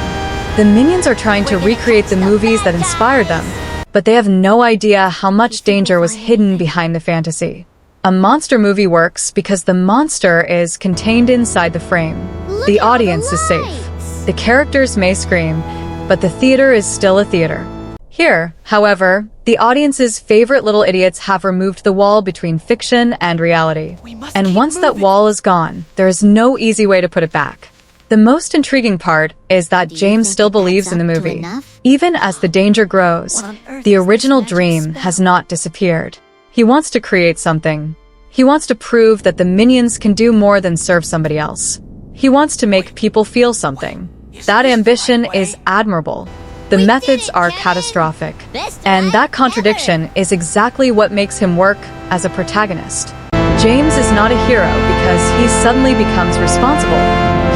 The Minions are trying to recreate the movies that inspired them, but they have no idea how much danger was hidden behind the fantasy. A monster movie works because the monster is contained inside the frame. The audience is safe. The characters may scream, but the theater is still a theater. Here, however, the audience's favorite little idiots have removed the wall between fiction and reality. And once that wall is gone, there is no easy way to put it back. The most intriguing part is that James still believes in the movie. Even as the danger grows, the original dream has not disappeared. He wants to create something. He wants to prove that the Minions can do more than serve somebody else. He wants to make people feel something. That ambition is admirable. The methods are catastrophic. And that contradiction is exactly what makes him work as a protagonist. James is not a hero because he suddenly becomes responsible.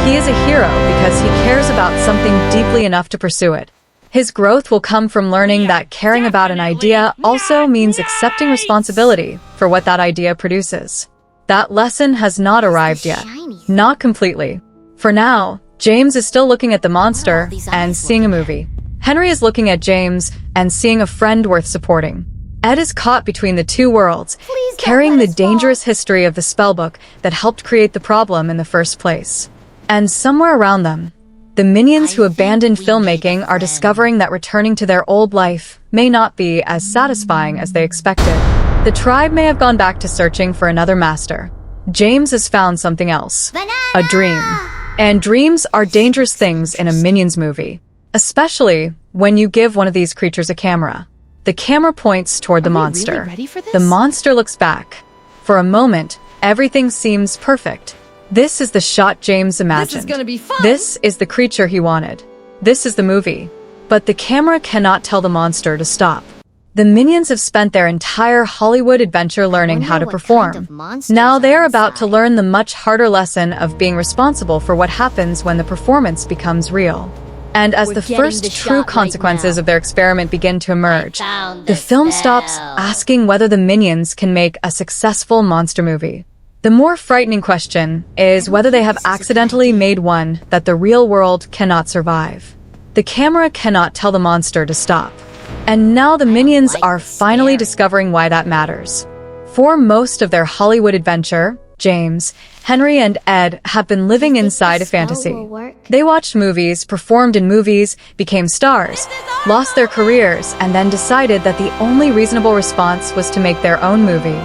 He is a hero because he cares about something deeply enough to pursue it. His growth will come from learning that caring about an idea also means accepting responsibility for what that idea produces. That lesson has not arrived yet. Not completely. For now, James is still looking at the monster and seeing a movie. Henry is looking at James and seeing a friend worth supporting. Ed is caught between the two worlds, carrying the dangerous history of the spellbook that helped create the problem in the first place. And somewhere around them, the Minions who abandoned filmmaking are discovering that returning to their old life may not be as satisfying as they expected. The tribe may have gone back to searching for another master. James has found something else. A dream. And dreams are dangerous things in a Minions movie. Especially when you give one of these creatures a camera. The camera points toward the monster. The monster looks back. For a moment, everything seems perfect. This is the shot James imagined. This is gonna be fun. This is the creature he wanted. This is the movie. But the camera cannot tell the monster to stop. The Minions have spent their entire Hollywood adventure learning how to perform. Now they are about to learn the much harder lesson of being responsible for what happens when the performance becomes real. And as the first true consequences of their experiment begin to emerge, the film stops asking whether the Minions can make a successful monster movie. The more frightening question is whether they have accidentally made one that the real world cannot survive. The camera cannot tell the monster to stop. And now the Minions are finally discovering why that matters. For most of their Hollywood adventure, James, Henry, and Ed have been living inside a fantasy. They watched movies, performed in movies, became stars, lost their careers, and then decided that the only reasonable response was to make their own movie.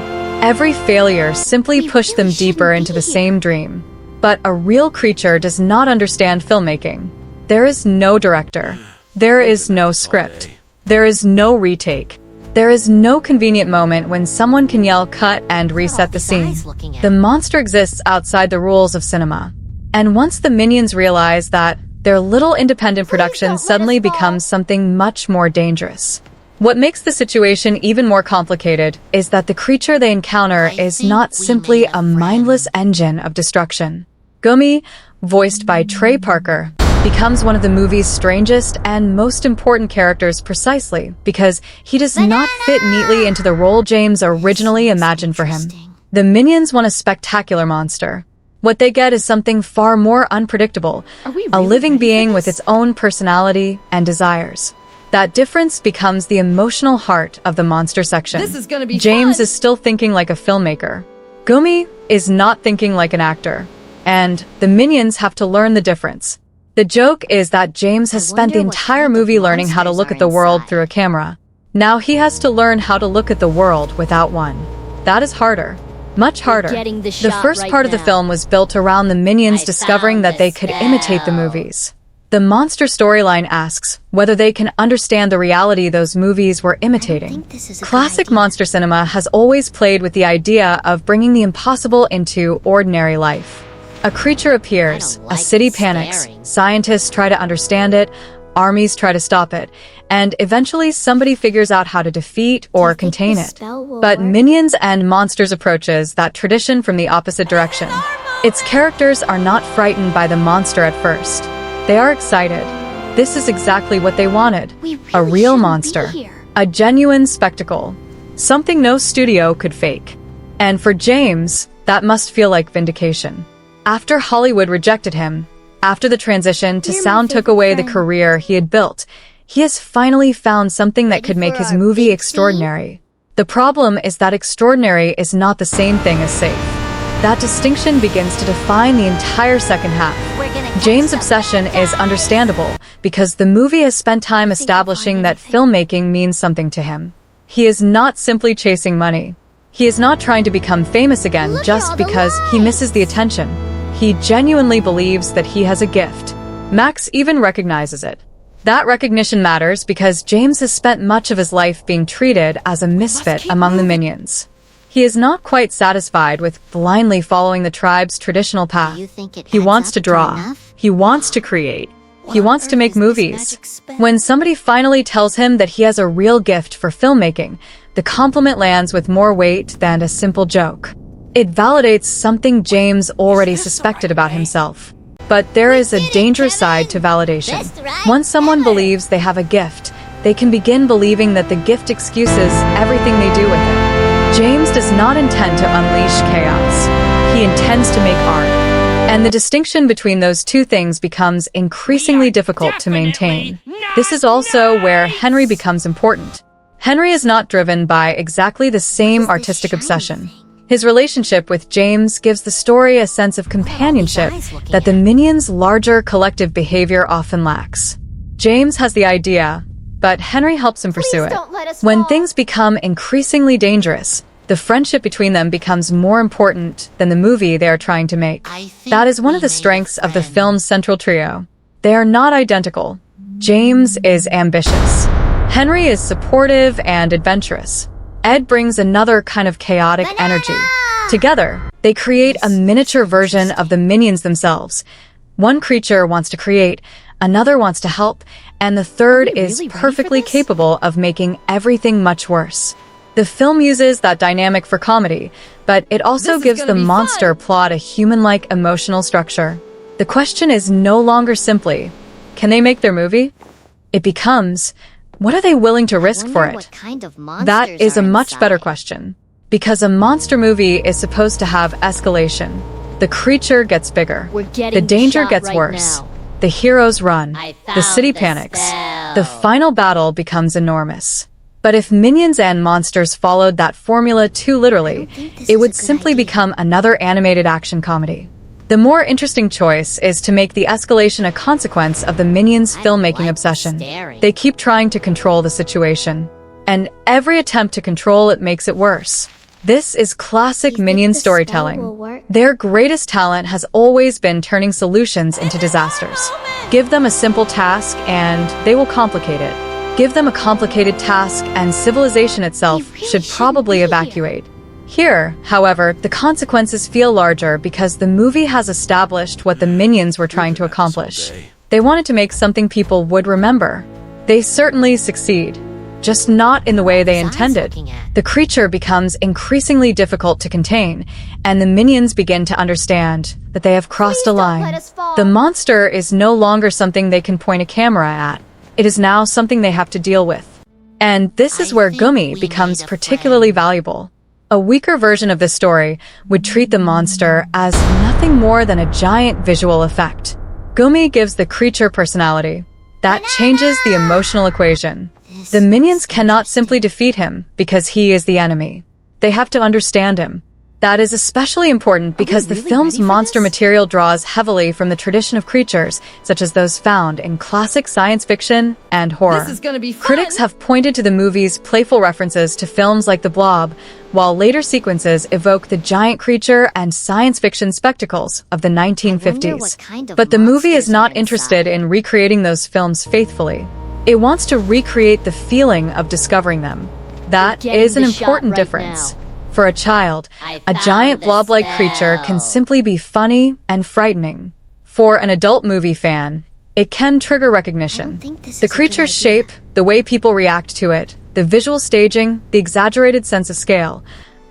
Every failure simply pushed them deeper into the same dream. But a real creature does not understand filmmaking. There is no director. There is no script. There is no retake. There is no convenient moment when someone can yell cut and reset the scene. The monster exists outside the rules of cinema. And once the Minions realize that their little independent production suddenly becomes something much more dangerous. What makes the situation even more complicated is that the creature they encounter is not simply a mindless engine of destruction. Gummy, voiced by Trey Parker, becomes one of the movie's strangest and most important characters precisely because he does not fit neatly into the role James originally imagined for him. The Minions want a spectacular monster. What they get is something far more unpredictable, a living being with its own personality and desires. That difference becomes the emotional heart of the monster section. This is gonna be James fun. is still thinking like a filmmaker. Gumi is not thinking like an actor. And the Minions have to learn the difference. The joke is that James has spent the entire movie learning how to look at the world through a camera. Now he has to learn how to look at the world without one. That is harder. Much harder. The first part of the film was built around the Minions discovering that they could imitate the movies. The monster storyline asks whether they can understand the reality those movies were imitating. Classic monster cinema has always played with the idea of bringing the impossible into ordinary life. A creature appears, a city panics, scientists try to understand it, armies try to stop it, and eventually somebody figures out how to defeat or contain it. But Minions and Monsters approaches that tradition from the opposite direction. Its characters are not frightened by the monster at first. They are excited. This is exactly what they wanted. A real monster. A genuine spectacle. Something no studio could fake. And for James, that must feel like vindication. After Hollywood rejected him, after the transition to sound took away the career he had built, he has finally found something that could make his movie extraordinary. The problem is that extraordinary is not the same thing as safe. That distinction begins to define the entire second half. James' obsession is understandable because the movie has spent time establishing that filmmaking means something to him. He is not simply chasing money. He is not trying to become famous again just because he misses the attention. He genuinely believes that he has a gift. Max even recognizes it. That recognition matters because James has spent much of his life being treated as a misfit among the Minions. He is not quite satisfied with blindly following the tribe's traditional path. He wants to draw. He wants to create. He wants to make movies. When somebody finally tells him that he has a real gift for filmmaking, the compliment lands with more weight than a simple joke. It validates something James already suspected about himself. But there is a dangerous side to validation. Once someone believes they have a gift, they can begin believing that the gift excuses everything they do with it. James does not intend to unleash chaos. He intends to make art. And the distinction between those two things becomes increasingly difficult to maintain. This is also where Henry becomes important. Henry is not driven by exactly the same artistic obsession. His relationship with James gives the story a sense of companionship that the Minions' larger collective behavior often lacks. James has the idea, but Henry helps him pursue it. When things become increasingly dangerous, the friendship between them becomes more important than the movie they are trying to make. That is one of the strengths of the film's central trio. They are not identical. James is ambitious. Henry is supportive and adventurous. Ed brings another kind of chaotic energy. Together, they create a miniature version of the Minions themselves. One creature wants to create, another wants to help, and the third is perfectly capable of making everything much worse. The film uses that dynamic for comedy, but it also gives the monster plot a human-like emotional structure. The question is no longer simply, can they make their movie? It becomes, what are they willing to risk for it? That is a much better question. Because a monster movie is supposed to have escalation. The creature gets bigger. The danger gets worse. The heroes run. The city panics. The final battle becomes enormous. But if Minions and Monsters followed that formula too literally, it would simply become another animated action comedy. The more interesting choice is to make the escalation a consequence of the Minions' filmmaking obsession. They keep trying to control the situation. And every attempt to control it makes it worse. This is classic Minion storytelling. Their greatest talent has always been turning solutions into disasters. Give them a simple task and they will complicate it. Give them a complicated task and civilization itself should probably evacuate. Here, however, the consequences feel larger because the movie has established what the Minions were trying to accomplish. They wanted to make something people would remember. They certainly succeed, just not in the way they intended. The creature becomes increasingly difficult to contain, and the minions begin to understand that they have crossed a line. The monster is no longer something they can point a camera at. It is now something they have to deal with. And this is where Gumi becomes particularly valuable. A weaker version of this story would treat the monster as nothing more than a giant visual effect. Gumi gives the creature personality. That changes the emotional equation. The minions cannot simply defeat him because he is the enemy. They have to understand him. That is especially important because the film's monster material draws heavily from the tradition of creatures, such as those found in classic science fiction and horror. This is gonna be fun. Critics have pointed to the movie's playful references to films like The Blob, while later sequences evoke the giant creature and science fiction spectacles of the 1950s. But the movie is not interested in recreating those films faithfully. It wants to recreate the feeling of discovering them. That is an important difference. For a child, a giant blob-like creature can simply be funny and frightening. For an adult movie fan, it can trigger recognition. The creature's shape, the way people react to it, the visual staging, the exaggerated sense of scale,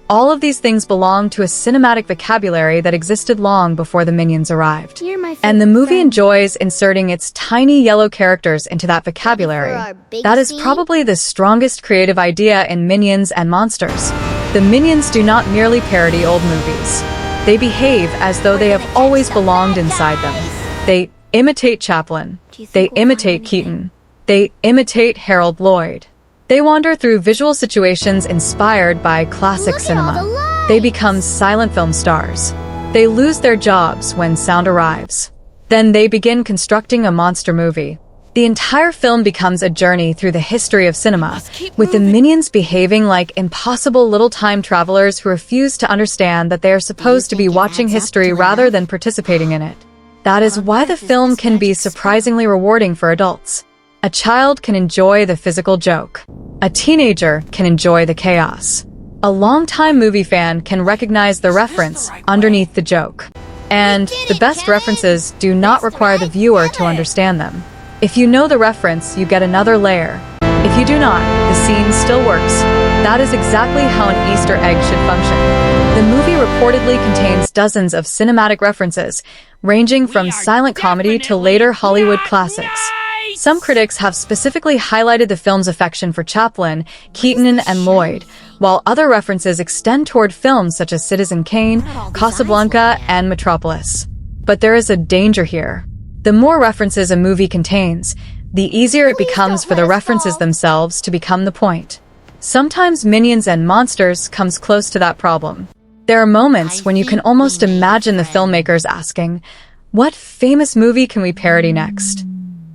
all of these things belong to a cinematic vocabulary that existed long before the minions arrived. And the movie enjoys inserting its tiny yellow characters into that vocabulary. That is probably the strongest creative idea in Minions and Monsters. The minions do not merely parody old movies. They behave as though they have always belonged inside them. They imitate Chaplin. They imitate Keaton. They imitate Harold Lloyd. They wander through visual situations inspired by classic cinema. They become silent film stars. They lose their jobs when sound arrives. Then they begin constructing a monster movie. The entire film becomes a journey through the history of cinema, with the minions behaving like impossible little time travelers who refuse to understand that they are supposed to be watching history rather than participating in it. That is why the film can be surprisingly rewarding for adults. A child can enjoy the physical joke. A teenager can enjoy the chaos. A longtime movie fan can recognize the reference underneath the joke. And the best references do not require the viewer to understand them. If you know the reference, you get another layer. If you do not, the scene still works. That is exactly how an Easter egg should function. The movie reportedly contains dozens of cinematic references, ranging from silent comedy to later Hollywood classics. Some critics have specifically highlighted the film's affection for Chaplin, Keaton, and Lloyd, while other references extend toward films such as Citizen Kane, Casablanca, and Metropolis. But there is a danger here. The more references a movie contains, the easier it becomes for the references themselves to become the point. Sometimes Minions and Monsters comes close to that problem. There are moments when you can almost imagine the filmmakers asking, "What famous movie can we parody next?"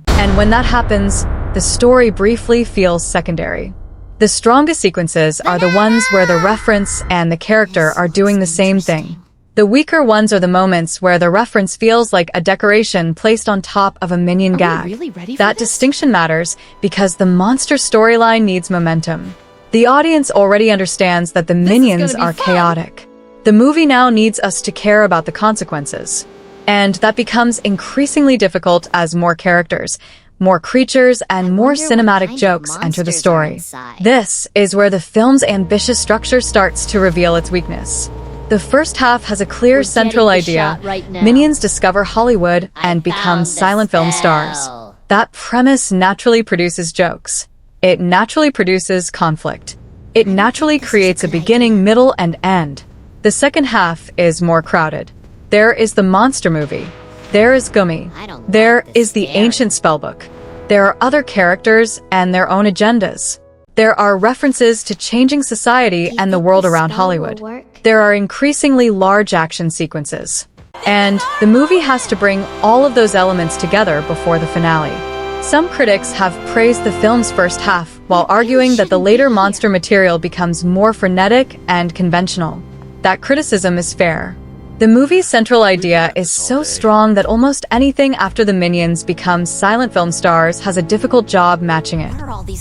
And when that happens, the story briefly feels secondary. The strongest sequences are the ones where the reference and the character are doing the same thing. The weaker ones are the moments where the reference feels like a decoration placed on top of a minion gag. That distinction matters because the monster storyline needs momentum. The audience already understands that the minions are chaotic. The movie now needs us to care about the consequences. And that becomes increasingly difficult as more characters, more creatures, and more cinematic jokes enter the story. This is where the film's ambitious structure starts to reveal its weakness. The first half has a clear central idea. Minions discover Hollywood and become silent film stars. That premise naturally produces jokes. It naturally produces conflict. It naturally creates a beginning, middle, and end. The second half is more crowded. There is the monster movie. There is Gumi. There is the ancient spellbook. There are other characters and their own agendas. There are references to changing society and the world around Hollywood. There are increasingly large action sequences. And the movie has to bring all of those elements together before the finale. Some critics have praised the film's first half, while arguing that the later monster material becomes more frenetic and conventional. That criticism is fair. The movie's central idea is so strong that almost anything after the Minions become silent film stars has a difficult job matching it.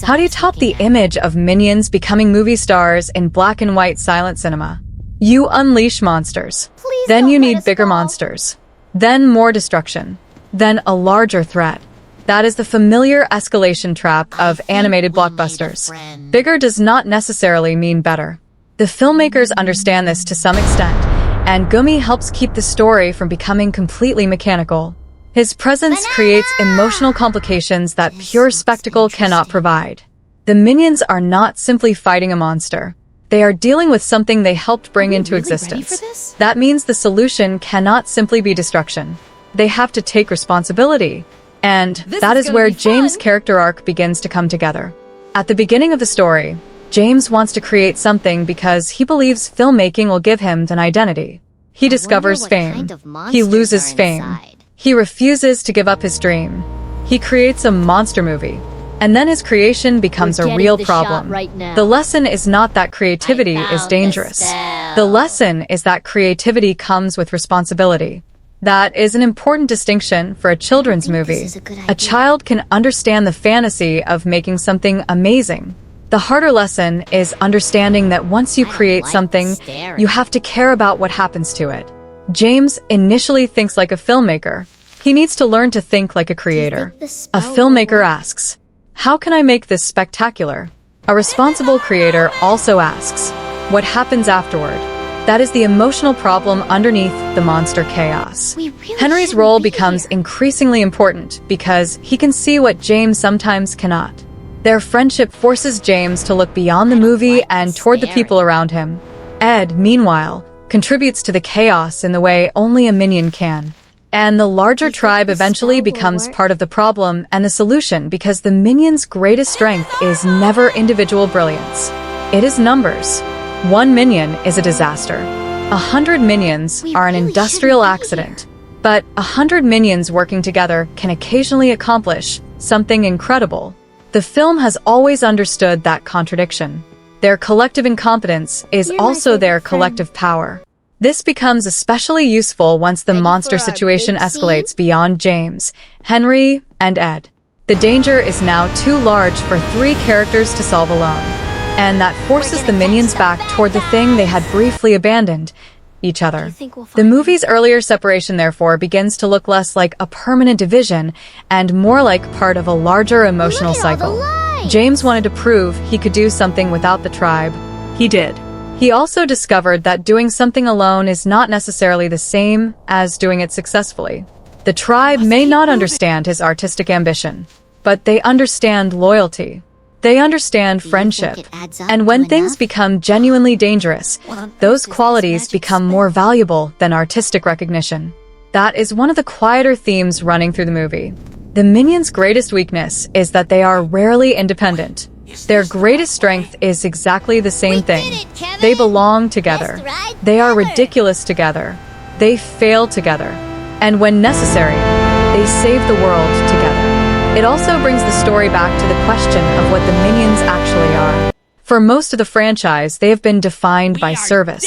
How do you top the image of Minions becoming movie stars in black and white silent cinema? You unleash monsters. Then you need bigger monsters. Then more destruction. then a larger threat. That is the familiar escalation trap of animated blockbusters. Bigger does not necessarily mean better. The filmmakers understand this to some extent, and Gumi helps keep the story from becoming completely mechanical. His presence creates emotional complications that pure spectacle cannot provide. The minions are not simply fighting a monster. They are dealing with something they helped bring into existence. That means the solution cannot simply be destruction. They have to take responsibility. And that is where James' character arc begins to come together. At the beginning of the story, James wants to create something because he believes filmmaking will give him an identity. He discovers fame. He loses fame. He refuses to give up his dream. He creates a monster movie. And then his creation becomes a real problem. The lesson is not that creativity is dangerous. The lesson is that creativity comes with responsibility. That is an important distinction for a children's movie. A child can understand the fantasy of making something amazing. The harder lesson is understanding that once you create something, you have to care about what happens to it. James initially thinks like a filmmaker. He needs to learn to think like a creator. A filmmaker asks, "How can I make this spectacular?" A responsible creator also asks, "What happens afterward?" That is the emotional problem underneath the monster chaos. Henry's role becomes increasingly important because he can see what James sometimes cannot. Their friendship forces James to look beyond the movie and toward the people around him. Ed, meanwhile, contributes to the chaos in the way only a minion can. And the larger tribe eventually becomes part of the problem and the solution because the minions' greatest strength is never individual brilliance. It is numbers. One minion is a disaster. 100 minions are an industrial accident. But 100 minions working together can occasionally accomplish something incredible. The film has always understood that contradiction. Their collective incompetence is also their collective power. This becomes especially useful once the monster situation escalates beyond James, Henry, and Ed. The danger is now too large for 3 characters to solve alone. And that forces the minions back toward the thing they had briefly abandoned, each other. The movie's earlier separation, therefore, begins to look less like a permanent division and more like part of a larger emotional cycle. James wanted to prove he could do something without the tribe. He did. He also discovered that doing something alone is not necessarily the same as doing it successfully. The tribe may not understand his artistic ambition, but they understand loyalty. They understand friendship. And when things become genuinely dangerous, those qualities become more valuable than artistic recognition. That is one of the quieter themes running through the movie. The minions' greatest weakness is that they are rarely independent. Their greatest strength is exactly the same thing. They belong together. They are ridiculous together. They fail together. And when necessary, they save the world together. It also brings the story back to the question of what the minions actually are. For most of the franchise, they have been defined by service.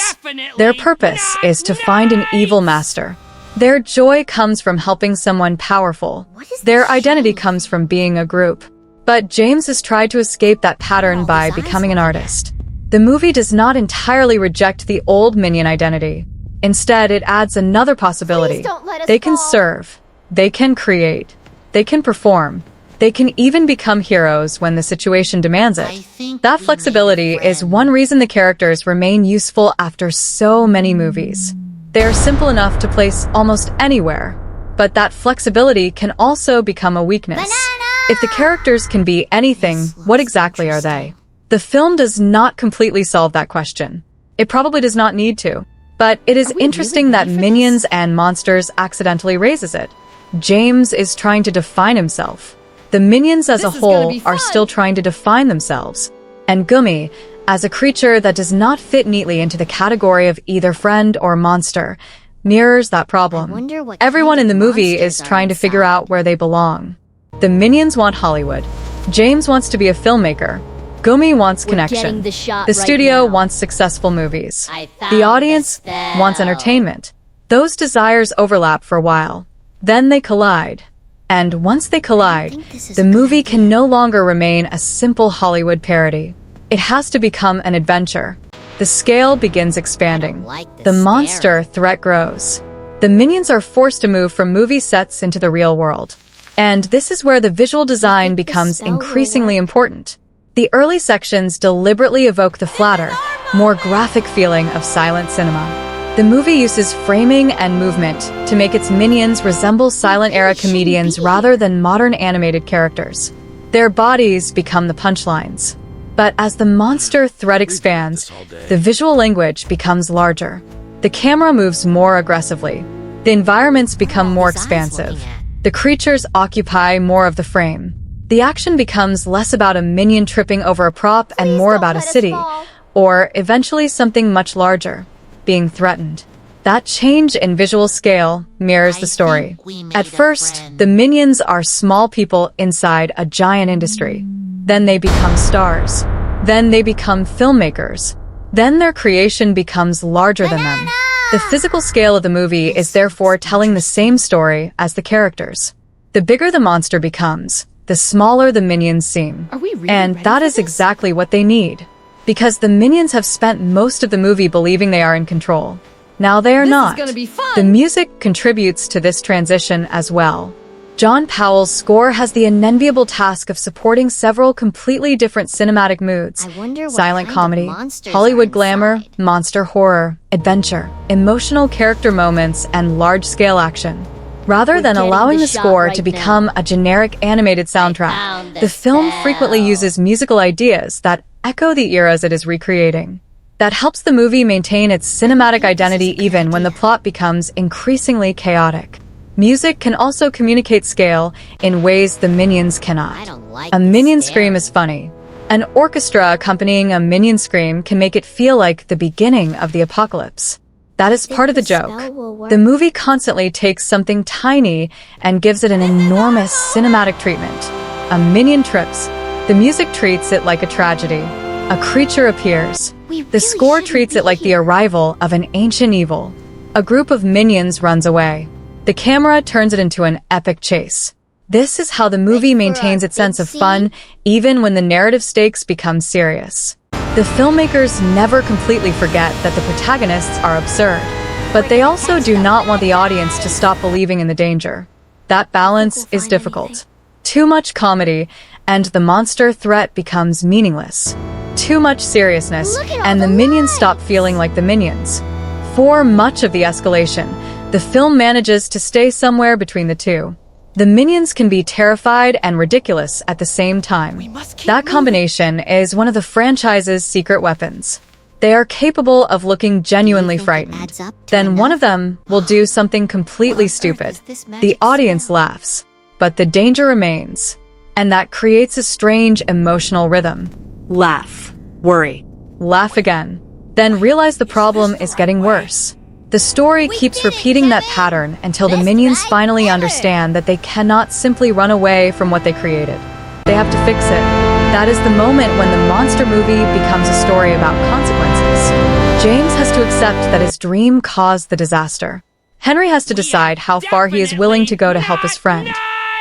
Their purpose is to find an evil master. Their joy comes from helping someone powerful. Their identity comes from being a group. But James has tried to escape that pattern by becoming an artist. The movie does not entirely reject the old minion identity. Instead, it adds another possibility. They can serve. They can create. They can perform. They can even become heroes when the situation demands it. That flexibility is one reason the characters remain useful after so many movies. They are simple enough to place almost anywhere, but that flexibility can also become a weakness. If the characters can be anything, what exactly are they? The film does not completely solve that question. It probably does not need to, but it is interesting that Minions and Monsters accidentally raises it. James is trying to define himself. The minions as a whole are still trying to define themselves. And Gumi, as a creature that does not fit neatly into the category of either friend or monster, mirrors that problem. Everyone in the movie is trying to figure out where they belong. The minions want Hollywood. James wants to be a filmmaker. Gumi wants connection. The studio wants successful movies. The audience wants entertainment. Those desires overlap for a while. Then they collide. And once they collide, the movie can no longer remain a simple Hollywood parody. It has to become an adventure. The scale begins expanding. The monster threat grows. The Minions are forced to move from movie sets into the real world. And this is where the visual design becomes increasingly important. The early sections deliberately evoke the flatter, more graphic feeling of silent cinema. The movie uses framing and movement to make its minions resemble silent-era comedians rather than modern animated characters. Their bodies become the punchlines. But as the monster threat expands, the visual language becomes larger. The camera moves more aggressively. The environments become more expansive. The creatures occupy more of the frame. The action becomes less about a minion tripping over a prop and more about a city, or eventually something much larger, being threatened. That change in visual scale mirrors the story. At first, the minions are small people inside a giant industry. Then they become stars. Then they become filmmakers. Then their creation becomes larger than them. The physical scale of the movie is therefore telling the same story as the characters. The bigger the monster becomes, the smaller the minions seem. And that is exactly what they need. Because the minions have spent most of the movie believing they are in control. Now they are not. The music contributes to this transition as well. John Powell's score has the unenviable task of supporting several completely different cinematic moods. Silent comedy, Hollywood glamour, monster horror, adventure, emotional character moments, and large-scale action. Rather than allowing the score to become a generic animated soundtrack, the film frequently uses musical ideas that echo the eras it is recreating. That helps the movie maintain its cinematic identity even when the plot becomes increasingly chaotic. Music can also communicate scale in ways the minions cannot. A minion scream is funny. An orchestra accompanying a minion scream can make it feel like the beginning of the apocalypse. That is part of the joke. The movie constantly takes something tiny and gives it an enormous cinematic treatment. A minion trips. The music treats it like a tragedy. A creature appears. The score treats it like the arrival of an ancient evil. A group of minions runs away. The camera turns it into an epic chase. This is how the movie maintains its sense of fun, even when the narrative stakes become serious. The filmmakers never completely forget that the protagonists are absurd, but they also do not want the audience to stop believing in the danger. That balance is difficult. Too much comedy, and the monster threat becomes meaningless. Too much seriousness, and the minions stop feeling like the minions. For much of the escalation, the film manages to stay somewhere between the two. The minions can be terrified and ridiculous at the same time. That combination is one of the franchise's secret weapons. They are capable of looking genuinely frightened. Then one of them will do something completely stupid. The audience laughs, but the danger remains. And that creates a strange emotional rhythm. Laugh. Worry. Laugh again. Then realize the problem is getting worse. The story keeps repeating that pattern until the minions finally understand that they cannot simply run away from what they created. They have to fix it. That is the moment when the monster movie becomes a story about consequences. James has to accept that his dream caused the disaster. Henry has to decide how far he is willing to go to help his friend.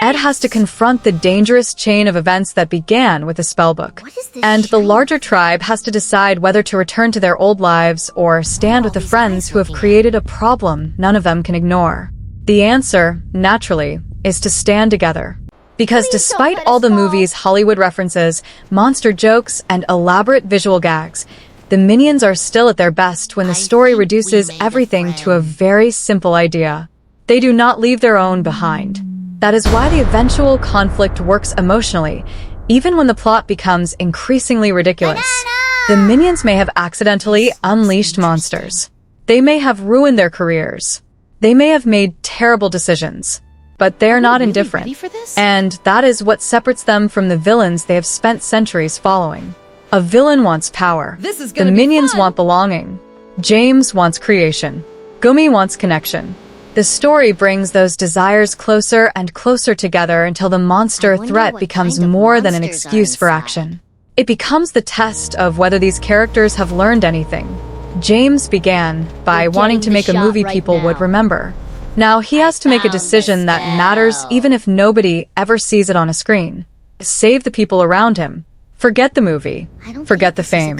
Ed has to confront the dangerous chain of events that began with the spellbook. And the larger tribe has to decide whether to return to their old lives or stand with the friends who have created a problem none of them can ignore. The answer, naturally, is to stand together. Because despite all the movie's Hollywood references, monster jokes, and elaborate visual gags, the minions are still at their best when the story reduces everything to a very simple idea. They do not leave their own behind. That is why the eventual conflict works emotionally, even when the plot becomes increasingly ridiculous. The minions may have accidentally unleashed monsters. They may have ruined their careers. They may have made terrible decisions. But they're not indifferent. And that is what separates them from the villains they have spent centuries following. A villain wants power. The minions want belonging. James wants creation. Gumi wants connection. The story brings those desires closer and closer together until the monster threat becomes more than an excuse for action. It becomes the test of whether these characters have learned anything. James began by wanting to make a movie people would remember. Now he has to make a decision that matters even if nobody ever sees it on a screen. Save the people around him. Forget the movie. Forget the fame.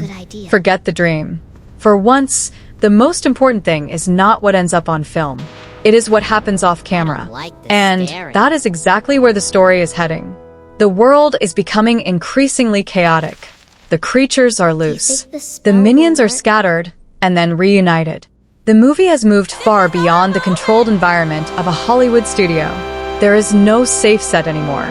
Forget the dream. For once, the most important thing is not what ends up on film. It is what happens off camera. And that is exactly where the story is heading. The world is becoming increasingly chaotic. The creatures are loose. The minions are scattered and then reunited. The movie has moved far beyond the controlled environment of a Hollywood studio. There is no safe set anymore.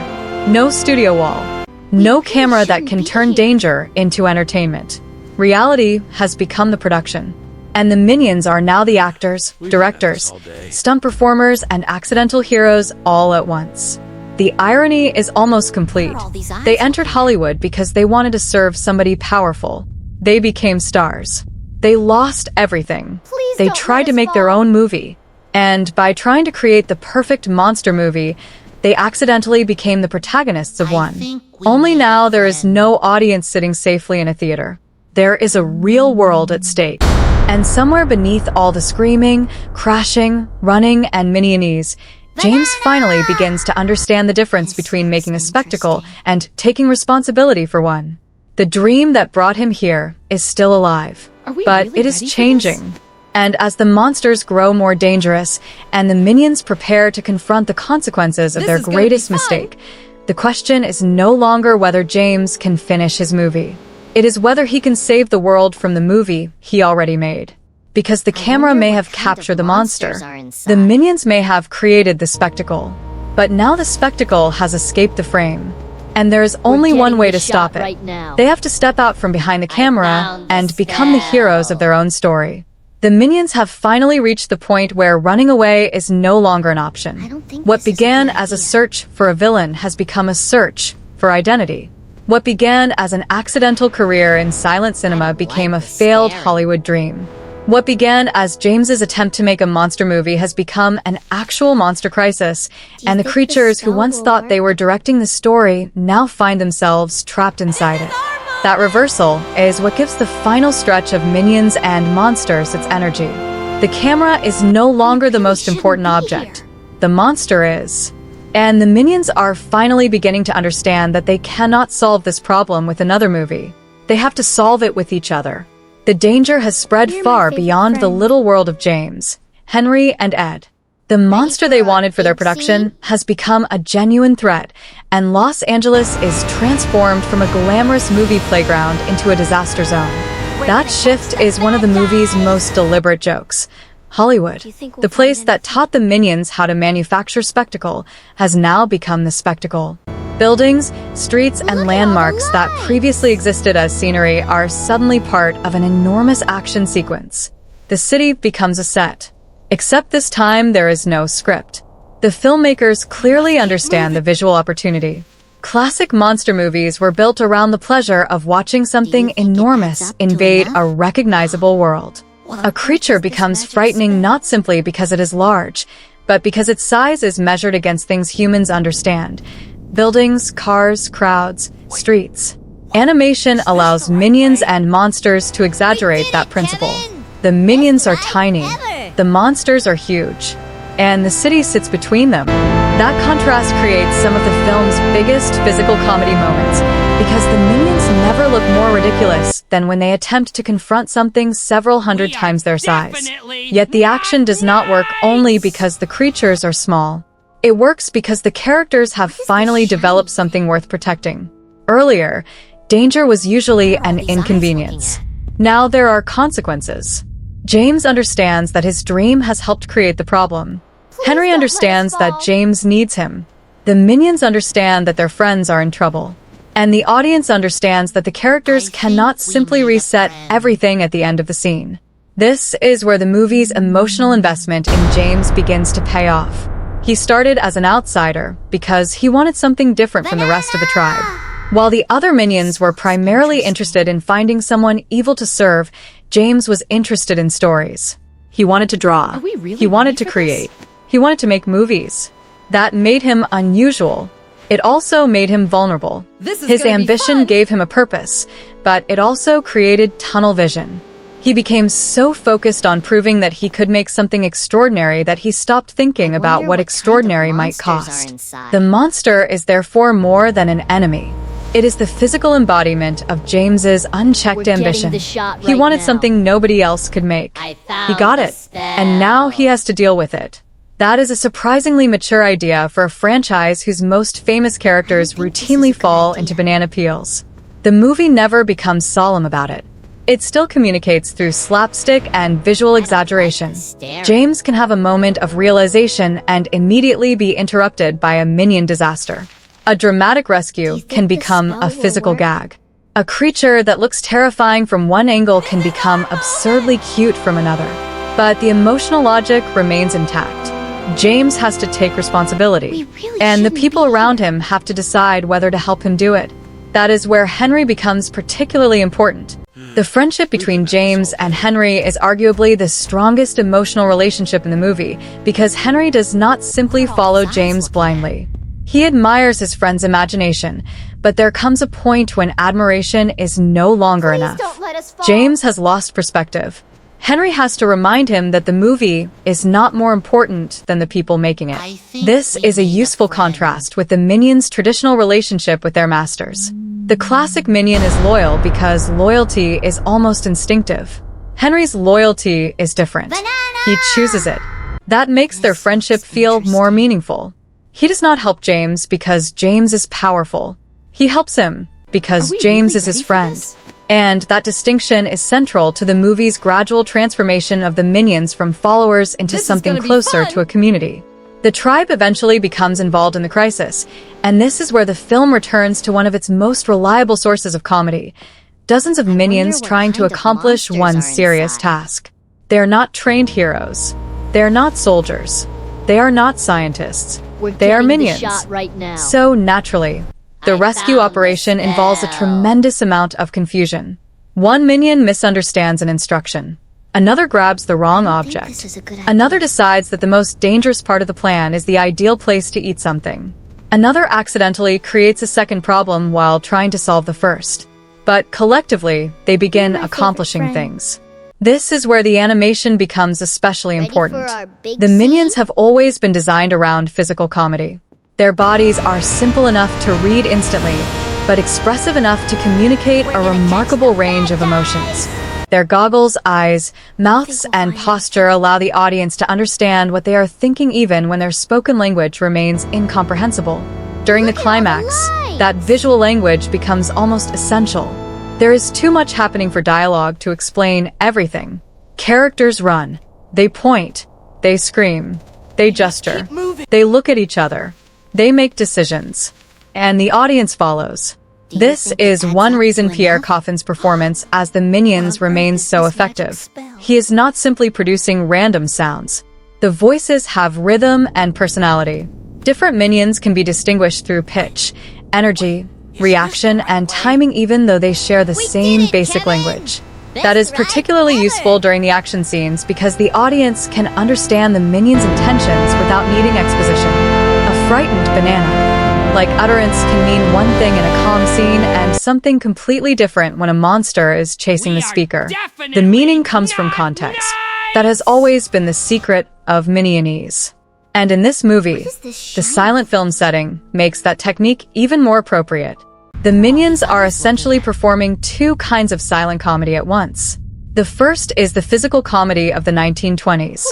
No studio wall. No camera that can turn danger into entertainment. Reality has become the production. And the minions are now the actors, directors, stunt performers, and accidental heroes all at once. The irony is almost complete. They entered Hollywood because they wanted to serve somebody powerful. They became stars. They lost everything. They tried to make their own movie. And by trying to create the perfect monster movie, they accidentally became the protagonists of one. Only now there is no audience sitting safely in a theater. There is a real world at stake. And somewhere beneath all the screaming, crashing, running, and minionese, James finally begins to understand the difference between making a spectacle and taking responsibility for one. The dream that brought him here is still alive, but it is changing. And as the monsters grow more dangerous and the minions prepare to confront the consequences of their greatest mistake, the question is no longer whether James can finish his movie. It is whether he can save the world from the movie he already made. Because the camera may have captured the monster, the minions may have created the spectacle, but now the spectacle has escaped the frame. And there is only one way to stop it. They have to step out from behind the camera and become the heroes of their own story. The minions have finally reached the point where running away is no longer an option. What began as a search for a villain has become a search for identity. What began as an accidental career in silent cinema became a failed Hollywood dream. What began as James's attempt to make a monster movie has become an actual monster crisis, and the creatures who once thought they were directing the story now find themselves trapped inside it. That reversal is what gives the final stretch of minions and monsters its energy. The camera is no longer the most important object. The monster is. And the minions are finally beginning to understand that they cannot solve this problem with another movie. They have to solve it with each other. The danger has spread far beyond the little world of James, Henry, and Ed. The monster they wanted for their production has become a genuine threat, and Los Angeles is transformed from a glamorous movie playground into a disaster zone. That shift is one of the movie's most deliberate jokes. Hollywood, the place that taught the minions how to manufacture spectacle, has now become the spectacle. Buildings, streets, and landmarks that previously existed as scenery are suddenly part of an enormous action sequence. The city becomes a set. Except this time, there is no script. The filmmakers clearly understand the visual opportunity. Classic monster movies were built around the pleasure of watching something enormous invade a recognizable world. A creature becomes frightening not simply because it is large, but because its size is measured against things humans understand. Buildings, cars, crowds, streets. Animation allows minions and monsters to exaggerate that principle. The minions are tiny, the monsters are huge, and the city sits between them. That contrast creates some of the film's biggest physical comedy moments, because the minions never look more ridiculous than when they attempt to confront something several hundred times their size. Yet the action does not work only because the creatures are small. It works because the characters have finally developed something worth protecting. Earlier, danger was usually an inconvenience. Now there are consequences. James understands that his dream has helped create the problem. Henry understands that James needs him. The minions understand that their friends are in trouble. And the audience understands that the characters cannot simply reset everything at the end of the scene. This is where the movie's emotional investment in James begins to pay off. He started as an outsider because he wanted something different from the rest of the tribe. While the other minions were primarily interested in finding someone evil to serve, James was interested in stories. He wanted to draw. He wanted to create. He wanted to make movies. That made him unusual. It also made him vulnerable. His ambition gave him a purpose, but it also created tunnel vision. He became so focused on proving that he could make something extraordinary that he stopped thinking about what extraordinary might cost. The monster is therefore more than an enemy. It is the physical embodiment of James's unchecked ambition. He wanted something nobody else could make. He got it, and now he has to deal with it. That is a surprisingly mature idea for a franchise whose most famous characters routinely fall into banana peels. The movie never becomes solemn about it. It still communicates through slapstick and visual exaggeration. James can have a moment of realization and immediately be interrupted by a minion disaster. A dramatic rescue can become a physical gag. A creature that looks terrifying from one angle can become absurdly cute from another. But the emotional logic remains intact. James has to take responsibility, and the people around him have to decide whether to help him do it. That is where Henry becomes particularly important. The friendship between James and Henry is arguably the strongest emotional relationship in the movie, because Henry does not simply follow James blindly. He admires his friend's imagination, but there comes a point when admiration is no longer enough. James has lost perspective. Henry has to remind him that the movie is not more important than the people making it. This is a useful contrast with the Minions' traditional relationship with their masters. The classic Minion is loyal because loyalty is almost instinctive. Henry's loyalty is different. He chooses it. That makes their friendship feel more meaningful. He does not help James because James is powerful. He helps him because James is his friend. And that distinction is central to the movie's gradual transformation of the Minions from followers into something closer to a community. The tribe eventually becomes involved in the crisis, and this is where the film returns to one of its most reliable sources of comedy. Dozens of minions trying to accomplish one serious task. They are not trained heroes. They are not soldiers. They are not scientists. They are minions. So naturally, the rescue operation involves a tremendous amount of confusion. One minion misunderstands an instruction. Another grabs the wrong object. Another decides that the most dangerous part of the plan is the ideal place to eat something. Another accidentally creates a second problem while trying to solve the first. But collectively, they begin accomplishing things. This is where the animation becomes especially important. The minions have always been designed around physical comedy. Their bodies are simple enough to read instantly, but expressive enough to communicate a remarkable range of emotions. Their goggles, eyes, mouths, and posture allow the audience to understand what they are thinking even when their spoken language remains incomprehensible. During the climax, that visual language becomes almost essential. There is too much happening for dialogue to explain everything. Characters run. They point. They scream. They gesture. They look at each other. They make decisions. And the audience follows. This is one reason Pierre Coffin's performance as the Minions remains so effective. He is not simply producing random sounds. The voices have rhythm and personality. Different Minions can be distinguished through pitch, energy, reaction, and timing even though they share the same basic language. That is particularly useful during the action scenes because the audience can understand the Minions' intentions without needing exposition. A frightened banana, like utterance, can mean one thing in a calm scene and something completely different when a monster is chasing the speaker. The meaning comes from context. That has always been the secret of Minionese. And in this movie, the silent film setting makes that technique even more appropriate. The Minions are essentially performing two kinds of silent comedy at once. The first is the physical comedy of the 1920s.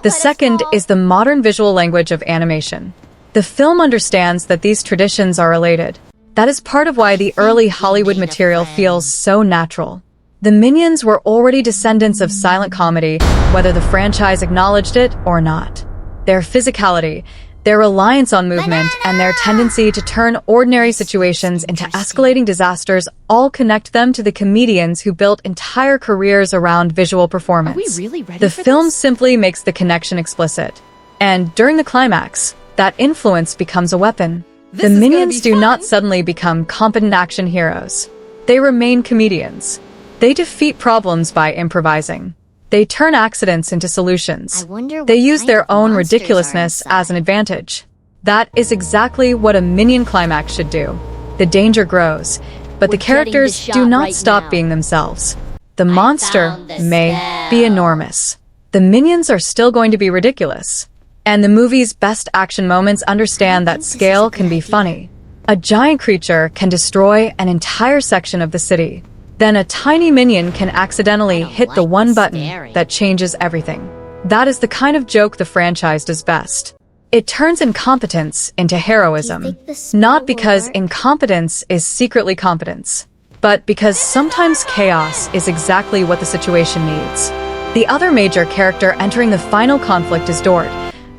The second is the modern visual language of animation. The film understands that these traditions are related. That is part of why the early Hollywood material feels so natural. The Minions were already descendants of silent comedy, whether the franchise acknowledged it or not. Their physicality, their reliance on movement, and their tendency to turn ordinary situations into escalating disasters all connect them to the comedians who built entire careers around visual performance. The film simply makes the connection explicit. And during the climax, that influence becomes a weapon. The Minions do not suddenly become competent action heroes. They remain comedians. They defeat problems by improvising. They turn accidents into solutions. They use their own ridiculousness as an advantage. That is exactly what a Minion climax should do. The danger grows, but the characters do not stop being themselves. The monster may be enormous. The Minions are still going to be ridiculous. And the movie's best action moments understand that scale can be funny. A giant creature can destroy an entire section of the city. Then a tiny minion can accidentally hit the one button that changes everything. That is the kind of joke the franchise does best. It turns incompetence into heroism, think the spell not will because work? incompetence is secretly competence, but because sometimes chaos is exactly what the situation needs. The other major character entering the final conflict is Dort,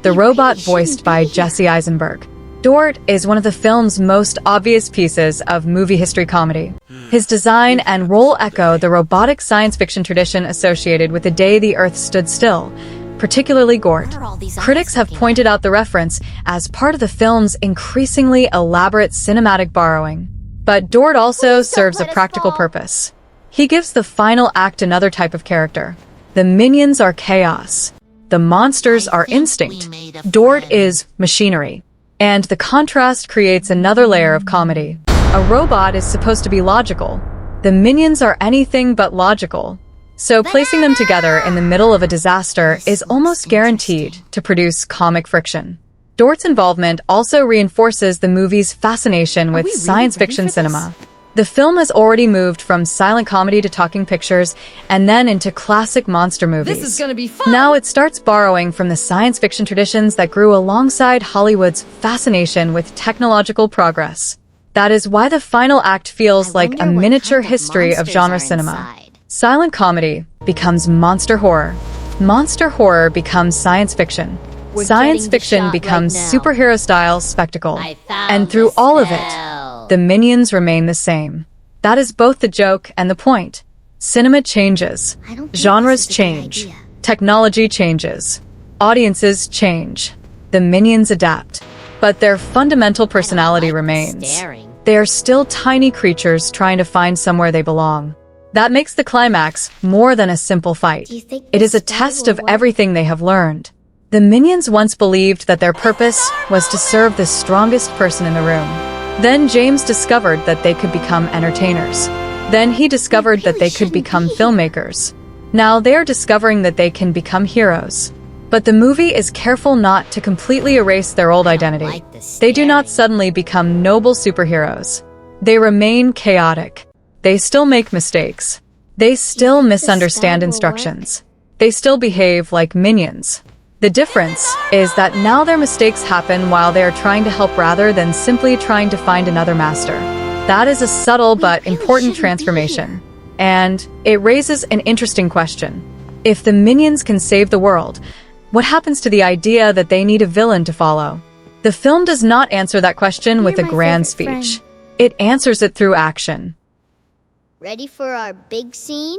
the robot voiced by Jesse Eisenberg. Dort is one of the film's most obvious pieces of movie history comedy. His design and role echo the robotic science fiction tradition associated with the day the Earth stood still, particularly Gort. What are all these Critics eyes have looking pointed out the reference as part of the film's increasingly elaborate cinematic borrowing. But Dort also serves a let us practical fall. purpose. He gives the final act another type of character. The minions are chaos. The monsters are think instinct. we made a Dort friend. is machinery. And the contrast creates another layer of comedy. A robot is supposed to be logical. The minions are anything but logical. So placing them together in the middle of a disaster is almost guaranteed to produce comic friction. Dort's involvement also reinforces the movie's fascination with we really science ready fiction for this? cinema. The film has already moved from silent comedy to talking pictures and then into classic monster movies. This is gonna be fun! Now it starts borrowing from the science fiction traditions that grew alongside Hollywood's fascination with technological progress. That is why the final act feels like a wonder what miniature kind of history of monsters genre are cinema. inside. Silent comedy becomes monster horror. Monster horror becomes science fiction. We're Science getting the fiction shot becomes right now. superhero-style spectacle. I found And through the all of spell. it, the minions remain the same. That is both the joke and the point. Cinema changes. I don't think Genres this is a good change. idea. Technology changes. Audiences change. The minions adapt. But their fundamental personality like the remains. staring. They are still tiny creatures trying to find somewhere they belong. That makes the climax more than a simple fight. Do you think It the is a spell test will of work? everything they have learned. The minions once believed that their purpose was to serve the strongest person in the room. Then James discovered that they could become entertainers. Then he discovered that they could become filmmakers. Now they are discovering that they can become heroes. But the movie is careful not to completely erase their old identity. like the They do not staring. suddenly become noble superheroes. They remain chaotic. They still make mistakes. They still think the misunderstand spell will instructions. They still behave like minions. The difference is that now their mistakes happen while they are trying to help rather than simply trying to find another master. That is a subtle but really important shouldn't be transformation. And it raises an interesting question. If the minions can save the world, what happens to the idea that they need a villain to follow? The film does not answer that question with a You're my grand favorite speech. It answers it through action. Ready for our big scene?